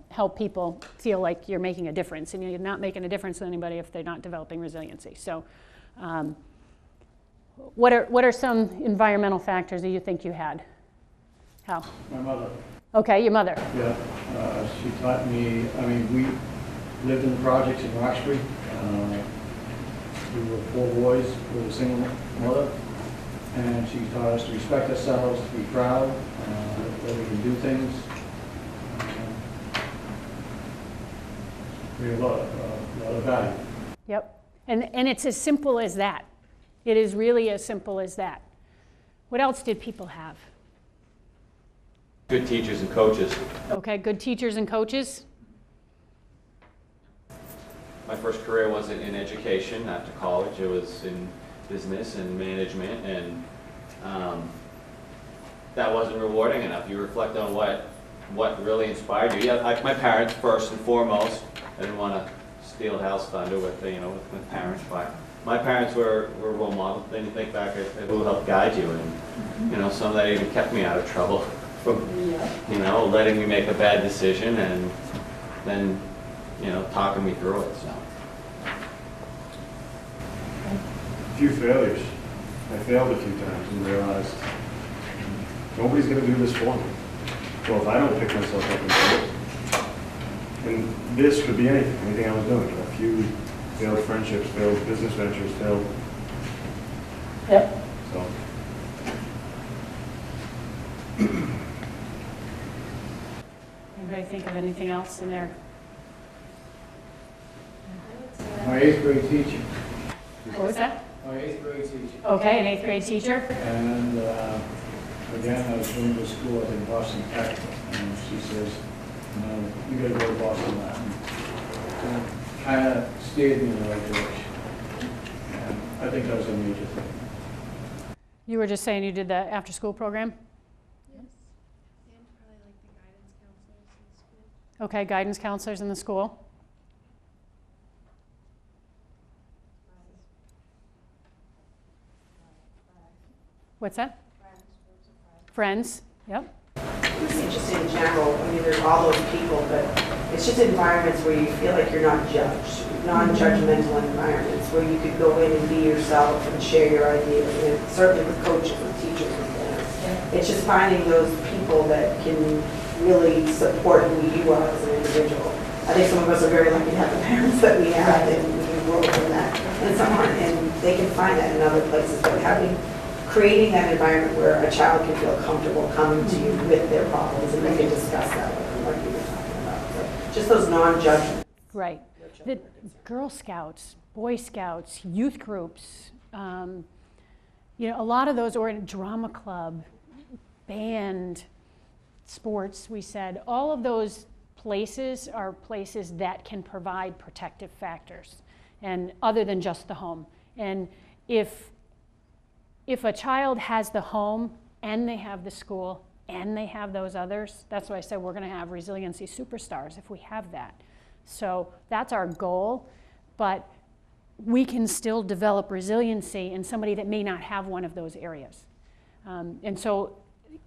help people feel like you're making a difference, and you're not making a difference to anybody if they're not developing resiliency. So, what are some environmental factors that you think you had? How?
My mother.
Okay, your mother.
Yeah, she taught me. We lived in the projects in Roxbury. We were 4 boys with a single mother. And she taught us to respect ourselves, to be proud, that we can do things. We have a lot of value.
Yep, and it's as simple as that. It is really as simple as that. What else did people have?
Good teachers and coaches.
Okay, good teachers and coaches.
My first career wasn't in education after college. It was in business and management, and that wasn't rewarding enough. You reflect on what really inspired you. Yeah, like my parents first and foremost. I didn't want to steal house thunder with my parents, but my parents were role models. Then you think back at who helped guide you, and some of that even kept me out of trouble from letting me make a bad decision and then talking me through it. So.
A few failures. I failed a few times and realized nobody's going to do this for me. Well, if I don't pick myself up and do it, and this could be anything I was doing. A few failed friendships, failed business ventures, failed.
Yep.
So.
Anybody think of anything else in there?
My 8th grade teacher.
What was that?
My 8th grade teacher.
Okay, an 8th grade teacher.
And again, I was going to school in Boston Tech, and she says, "No, you got to go to Boston Latin." And kind of steered me in the right direction. And I think that was a major thing.
You were just saying you did the after-school program?
Yes. And probably like the guidance counselors in school.
Okay, guidance counselors in the school. What's that? Friends. Yep.
It's just in general, there's all those people, but it's just environments where you feel like you're not judged, non-judgmental environments where you could go in and be yourself and share your ideas, and certainly with coaches and teachers and parents. It's just finding those people that can really support who you are as an individual. I think some of us are very lucky to have the parents that we have, and we can grow from that. And some aren't, and they can find that in other places, but creating that environment where a child can feel comfortable coming to you with their problems, and they can discuss that with them, like you were talking about. So just those non-judgment.
Right. The Girl Scouts, Boy Scouts, youth groups, a lot of those, or in drama club, band, sports, we said, all of those places are places that can provide protective factors, and other than just the home. And if a child has the home and they have the school and they have those others, that's why I said we're going to have resiliency superstars if we have that. So that's our goal, but we can still develop resiliency in somebody that may not have one of those areas. And so,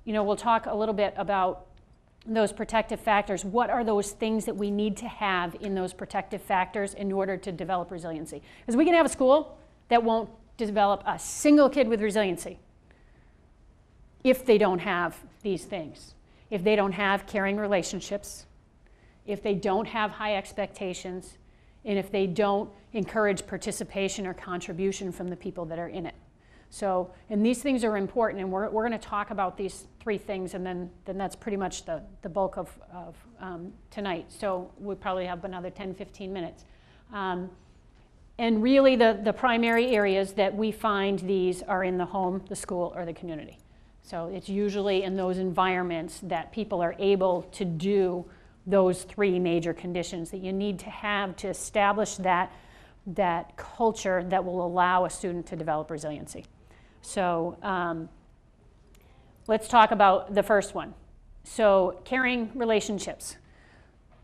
we'll talk a little bit about those protective factors. What are those things that we need to have in those protective factors in order to develop resiliency? Because we can have a school that won't develop a single kid with resiliency if they don't have these things. If they don't have caring relationships, if they don't have high expectations, and if they don't encourage participation or contribution from the people that are in it. So, and these things are important, and we're going to talk about these three things, and then that's pretty much the bulk of tonight. So we'll probably have another 10, 15 minutes. And really the primary areas that we find these are in the home, the school, or the community. So it's usually in those environments that people are able to do those three major conditions that you need to have to establish that culture that will allow a student to develop resiliency. So let's talk about the first one. So caring relationships.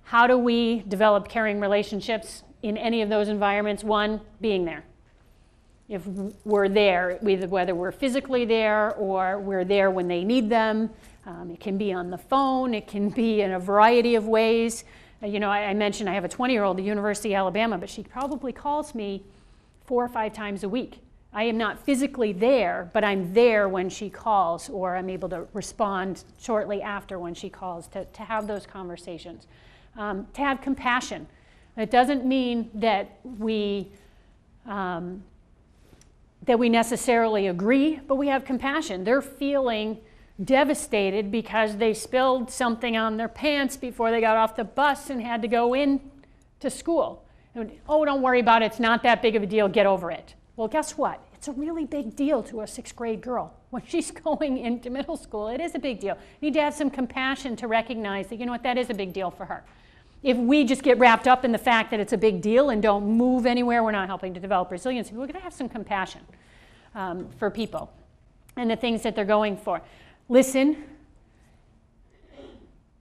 How do we develop caring relationships in any of those environments? One, being there. If we're there, whether we're physically there or we're there when they need them. It can be on the phone. It can be in a variety of ways. I mentioned I have a 20-year-old at the University of Alabama, but she probably calls me 4 or 5 times a week. I am not physically there, but I'm there when she calls, or I'm able to respond shortly after when she calls to have those conversations. To have compassion. It doesn't mean that we necessarily agree, but we have compassion. They're feeling devastated because they spilled something on their pants before they got off the bus and had to go in to school. And, oh, don't worry about it. It's not that big of a deal. Get over it. Well, guess what? It's a really big deal to a 6th grade girl. When she's going into middle school, it is a big deal. You need to have some compassion to recognize that, that is a big deal for her. If we just get wrapped up in the fact that it's a big deal and don't move anywhere, we're not helping to develop resiliency. We're going to have some compassion for people and the things that they're going for. Listen,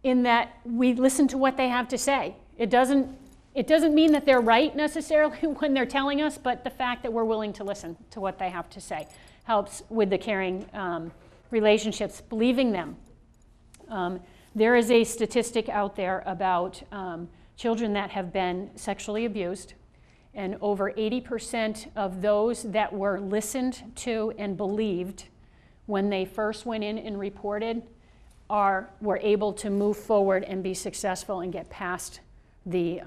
in that we listen to what they have to say. It doesn't mean that they're right necessarily when they're telling us, but the fact that we're willing to listen to what they have to say helps with the caring relationships, believing them. There is a statistic out there about children that have been sexually abused, and over 80% of those that were listened to and believed when they first went in and reported were able to move forward and be successful and get past the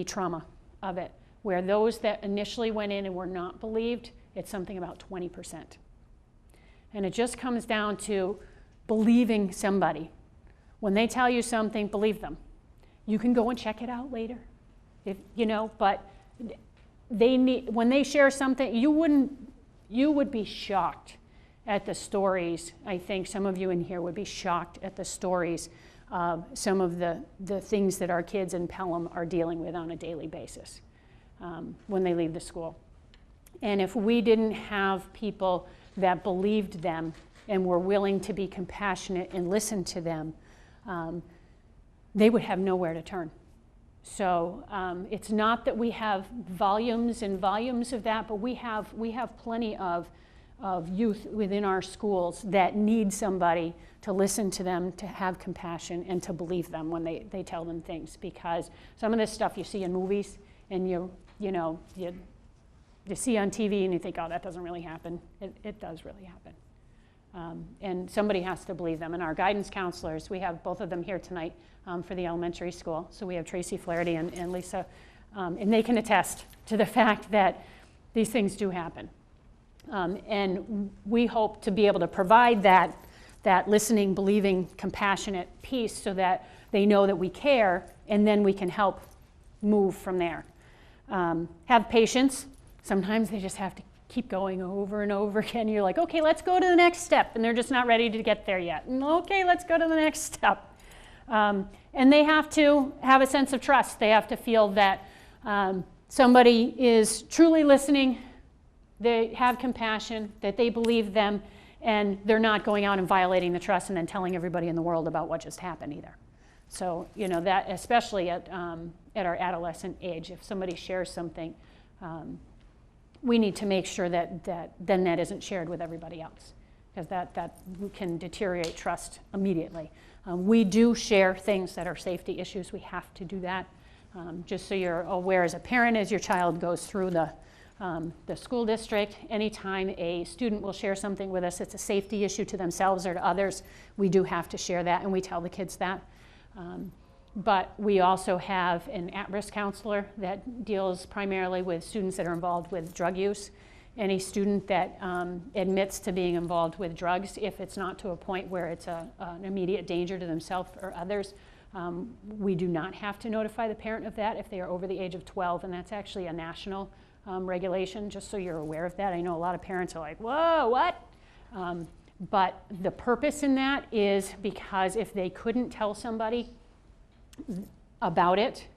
trauma of it. Where those that initially went in and were not believed, it's something about 20%. And it just comes down to believing somebody. When they tell you something, believe them. You can go and check it out later, but when they share something, you would be shocked at the stories. I think some of you in here would be shocked at the stories of some of the things that our kids in Pelham are dealing with on a daily basis when they leave the school. And if we didn't have people that believed them and were willing to be compassionate and listen to them, they would have nowhere to turn. So it's not that we have volumes and volumes of that, but we have plenty of youth within our schools that need somebody to listen to them, to have compassion, and to believe them when they tell them things. Because some of this stuff you see in movies and you see on TV and you think, oh, that doesn't really happen. It does really happen. And somebody has to believe them. And our guidance counselors, we have both of them here tonight for the elementary school. So we have Tracy Flaherty and Lisa, and they can attest to the fact that these things do happen. And we hope to be able to provide that listening, believing, compassionate piece so that they know that we care, and then we can help move from there. Have patience. Sometimes they just have to keep going over and over again. You're like, okay, let's go to the next step. And they're just not ready to get there yet. And okay, let's go to the next step. And they have to have a sense of trust. They have to feel that somebody is truly listening, they have compassion, that they believe them, and they're not going out and violating the trust and then telling everybody in the world about what just happened either. So, you know, that especially at our adolescent age, if somebody shares something, we need to make sure that then that isn't shared with everybody else, because that can deteriorate trust immediately. We do share things that are safety issues. We have to do that. Just so you're aware as a parent, as your child goes through the school district, anytime a student will share something with us, it's a safety issue to themselves or to others, we do have to share that, and we tell the kids that. But we also have an at-risk counselor that deals primarily with students that are involved with drug use. Any student that admits to being involved with drugs, if it's not to a point where it's an immediate danger to themselves or others, we do not have to notify the parent of that if they are over the age of 12, and that's actually a national regulation, just so you're aware of that. I know a lot of parents are like, whoa, what? But the purpose in that is because if they couldn't tell somebody about it,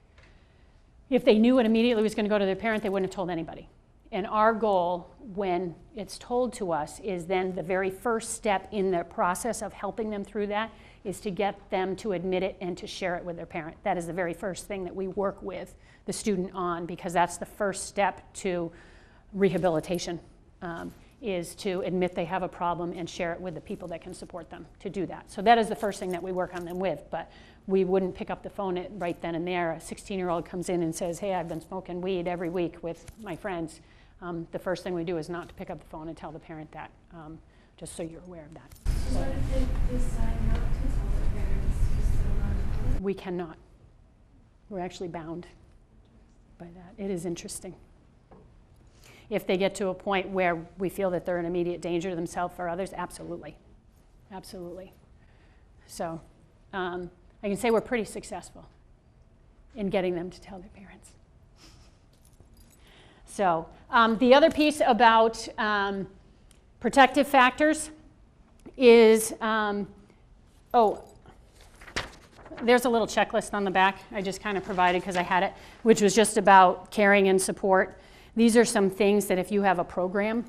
if they knew it immediately was going to go to their parent, they wouldn't have told anybody. And our goal, when it's told to us, is then the very first step in the process of helping them through that is to get them to admit it and to share it with their parent. That is the very first thing that we work with the student on, because that's the first step to rehabilitation, is to admit they have a problem and share it with the people that can support them to do that. So that is the first thing that we work on them with, but we wouldn't pick up the phone right then and there. A 16-year-old comes in and says, hey, I've been smoking weed every week with my friends. The first thing we do is not to pick up the phone and tell the parent that, just so you're aware of that.
So what if they decide not to tell their parents? Just still not?
We cannot. We're actually bound by that. It is interesting. If they get to a point where we feel that they're an immediate danger to themselves or others, absolutely. Absolutely. So I can say we're pretty successful in getting them to tell their parents. So the other piece about protective factors is, there's a little checklist on the back I just kind of provided because I had it, which was just about caring and support. These are some things that if you have a program,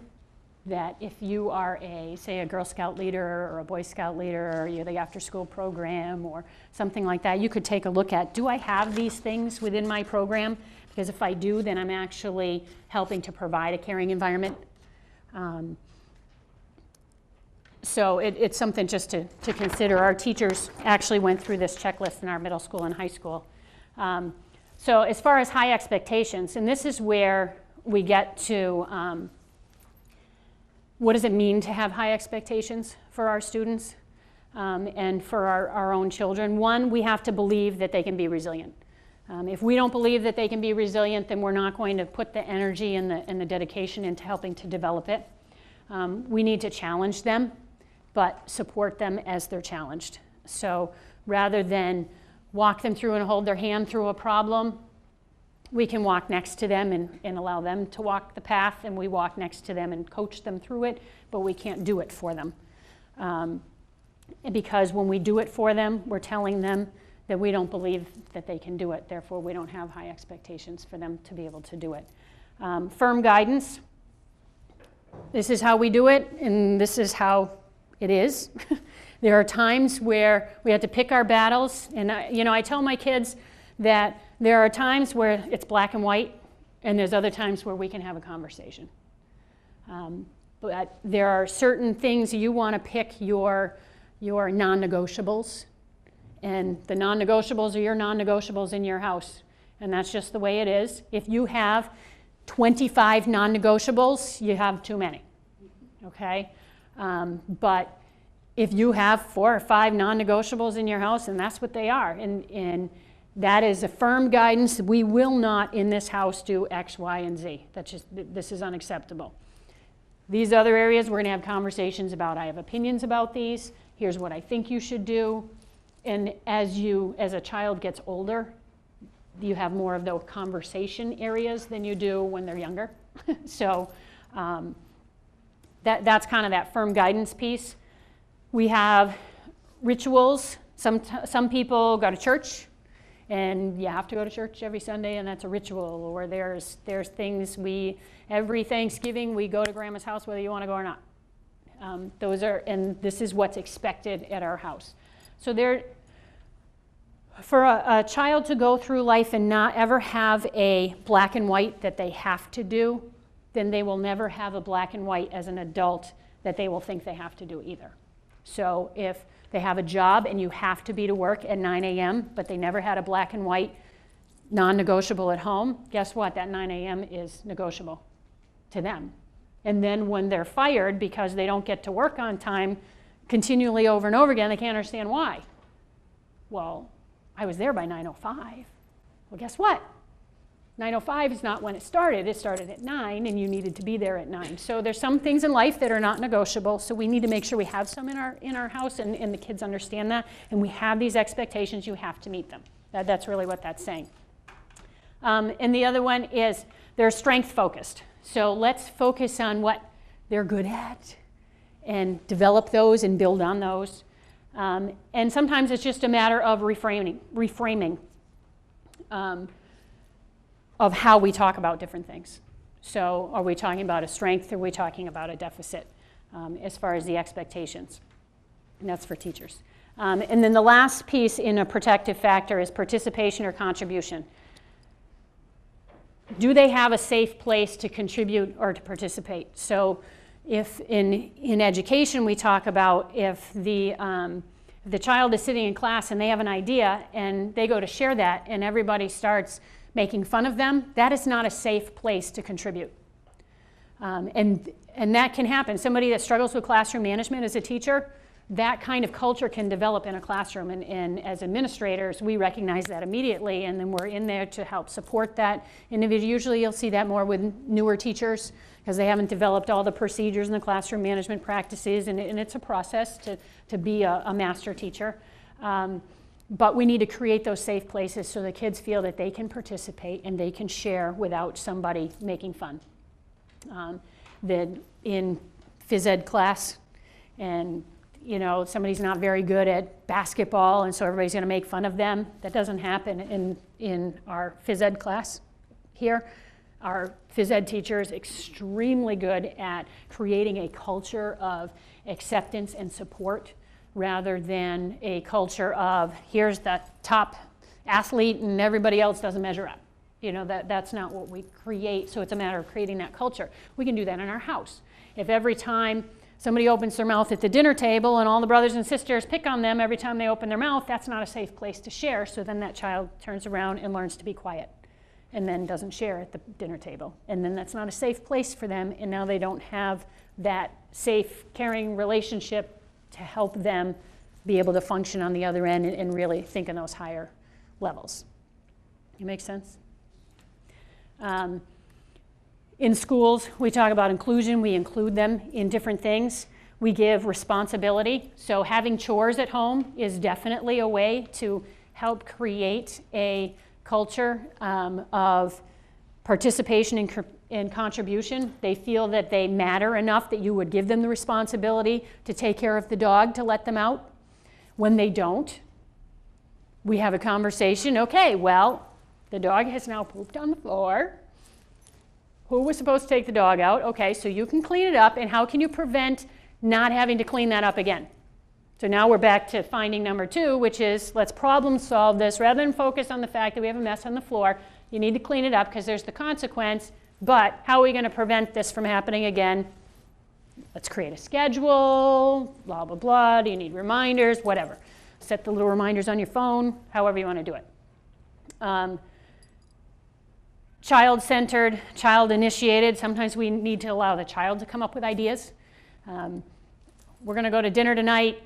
that if you are say a Girl Scout leader or a Boy Scout leader, or you're the after-school program or something like that, you could take a look at, do I have these things within my program? Because if I do, then I'm actually helping to provide a caring environment. So it's something just to consider. Our teachers actually went through this checklist in our middle school and high school. So as far as high expectations, and this is where we get to what does it mean to have high expectations for our students and for our own children. One, we have to believe that they can be resilient. If we don't believe that they can be resilient, then we're not going to put the energy and the dedication into helping to develop it. We need to challenge them, but support them as they're challenged. So rather than walk them through and hold their hand through a problem, we can walk next to them and allow them to walk the path, and we walk next to them and coach them through it, but we can't do it for them. Because when we do it for them, we're telling them that we don't believe that they can do it. Therefore, we don't have high expectations for them to be able to do it. Firm guidance. This is how we do it, and this is how it is. There are times where we have to pick our battles, and I tell my kids that there are times where it's black and white, and there's other times where we can have a conversation. But there are certain things you want to pick your non-negotiables, and the non-negotiables are your non-negotiables in your house, and that's just the way it is. If you have 25 non-negotiables, you have too many, okay? But if you have 4 or 5 non-negotiables in your house, and that's what they are, and that is a firm guidance. We will not in this house do X, Y, and Z. This is unacceptable. These other areas we're going to have conversations about. I have opinions about these. Here's what I think you should do. And as a child gets older, you have more of those conversation areas than you do when they're younger. So That's kind of that firm guidance piece. We have rituals. Some people go to church, and you have to go to church every Sunday, and that's a ritual. Or there's things every Thanksgiving we go to Grandma's house whether you want to go or not. And this is what's expected at our house. So for a child to go through life and not ever have a black and white that they have to do, then they will never have a black and white as an adult that they will think they have to do either. So if they have a job and you have to be to work at 9 a.m., but they never had a black and white non-negotiable at home, guess what? That 9 a.m. is negotiable to them. And then when they're fired because they don't get to work on time continually over and over again, they can't understand why. Well, I was there by 9:05. Well, guess what? 9:05 is not when it started. It started at 9, and you needed to be there at 9. So there's some things in life that are not negotiable, so we need to make sure we have some in our house, and the kids understand that, and we have these expectations. You have to meet them. That's really what that's saying. And the other one is they're strength-focused. So let's focus on what they're good at and develop those and build on those. And sometimes it's just a matter of reframing of how we talk about different things. So are we talking about a strength, or are we talking about a deficit as far as the expectations? And that's for teachers. And then the last piece in a protective factor is participation or contribution. Do they have a safe place to contribute or to participate? So if in education we talk about if the child is sitting in class and they have an idea and they go to share that and everybody starts making fun of them, that is not a safe place to contribute. And that can happen. Somebody that struggles with classroom management as a teacher, that kind of culture can develop in a classroom. And as administrators, we recognize that immediately, and then we're in there to help support that individual. Usually you'll see that more with newer teachers because they haven't developed all the procedures and the classroom management practices, and it's a process to be a master teacher. But we need to create those safe places so the kids feel that they can participate and they can share without somebody making fun. That in phys ed class, and somebody's not very good at basketball, and so everybody's going to make fun of them. That doesn't happen in our phys ed class here. Our phys ed teacher is extremely good at creating a culture of acceptance and support, rather than a culture of here's the top athlete and everybody else doesn't measure up. That's not what we create, so it's a matter of creating that culture. We can do that in our house. If every time somebody opens their mouth at the dinner table and all the brothers and sisters pick on them every time they open their mouth, that's not a safe place to share, so then that child turns around and learns to be quiet and then doesn't share at the dinner table. And then that's not a safe place for them, and now they don't have that safe, caring relationship to help them be able to function on the other end and really think in those higher levels. It makes sense? In schools, we talk about inclusion. We include them in different things. We give responsibility. So having chores at home is definitely a way to help create a culture of participation and contribution. They feel that they matter enough that you would give them the responsibility to take care of the dog, to let them out. When they don't, we have a conversation. Okay, well, the dog has now pooped on the floor. Who was supposed to take the dog out? Okay, so you can clean it up, and how can you prevent not having to clean that up again? So now we're back to finding number 2, which is let's problem solve this. Rather than focus on the fact that we have a mess on the floor, you need to clean it up because there's the consequence. But how are we going to prevent this from happening again? Let's create a schedule, blah, blah, blah. Do you need reminders? Whatever. Set the little reminders on your phone, however you want to do it. Child-centered, child-initiated. Sometimes we need to allow the child to come up with ideas. We're going to go to dinner tonight.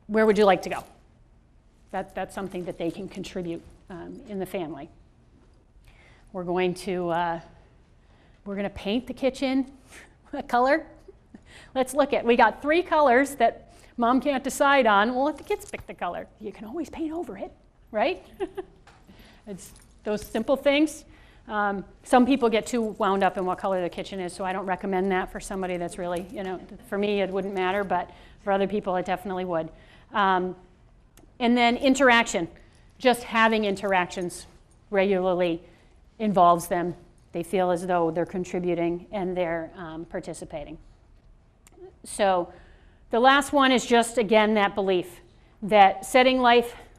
Where would you like to go? That's something that they can contribute in the family. We're going to paint the kitchen a color. Let's look at, we got 3 colors that mom can't decide on. We'll let the kids pick the color. You can always paint over it, right? It's those simple things. Some people get too wound up in what color the kitchen is, so I don't recommend that for somebody that's really, for me it wouldn't matter, but for other people it definitely would. And then interaction. Just having interactions regularly involves them. They feel as though they're contributing and they're participating. So the last one is just, again, that belief that setting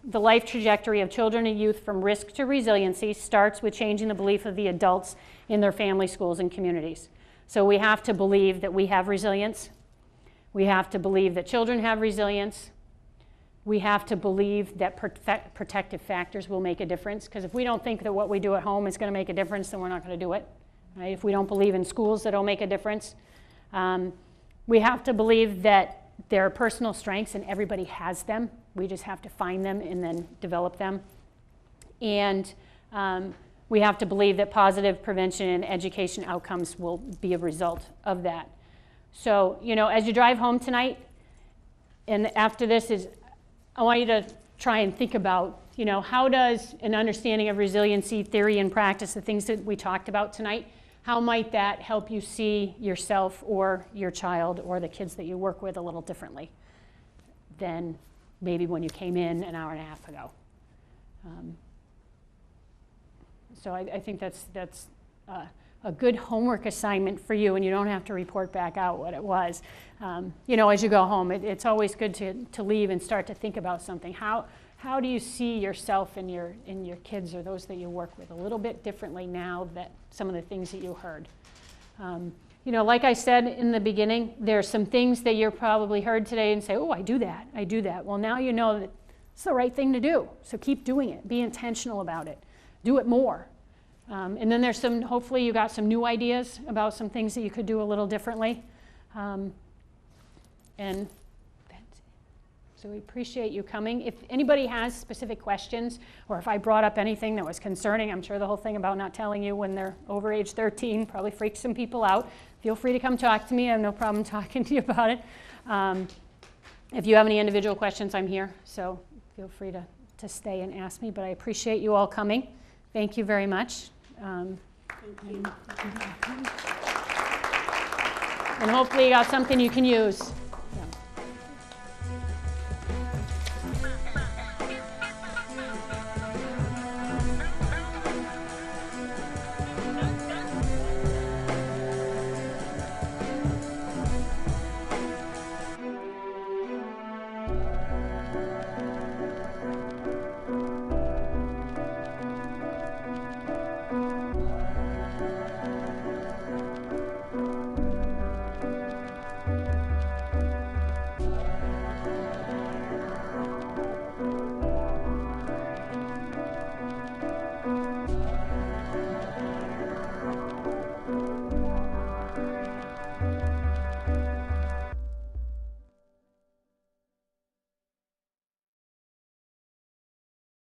the life trajectory of children and youth from risk to resiliency starts with changing the belief of the adults in their family, schools, and communities. So we have to believe that we have resilience. We have to believe that children have resilience. We have to believe that protective factors will make a difference, because if we don't think that what we do at home is going to make a difference, then we're not going to do it. Right? If we don't believe in schools that it'll make a difference. We have to believe that there are personal strengths and everybody has them. We just have to find them and then develop them. And we have to believe that positive prevention and education outcomes will be a result of that. So, as you drive home tonight, and after this I want you to try and think about, how does an understanding of resiliency theory and practice, the things that we talked about tonight, how might that help you see yourself or your child or the kids that you work with a little differently than maybe when you came in an hour and a half ago? So I think that's a good homework assignment for you, and you don't have to report back out what it was. As you go home, it's always good to leave and start to think about something. How do you see yourself and your kids or those that you work with a little bit differently now that some of the things that you heard? Like I said in the beginning, there are some things that you're probably heard today and say, oh, I do that. Well, now you know that it's the right thing to do. So keep doing it. Be intentional about it. Do it more. And then there's hopefully you got some new ideas about some things that you could do a little differently. And that's it. So we appreciate you coming. If anybody has specific questions, or if I brought up anything that was concerning, I'm sure the whole thing about not telling you when they're over age 13 probably freaks some people out. Feel free to come talk to me. I have no problem talking to you about it. If you have any individual questions, I'm here. So feel free to stay and ask me. But I appreciate you all coming. Thank you very much. And hopefully you got something you can use.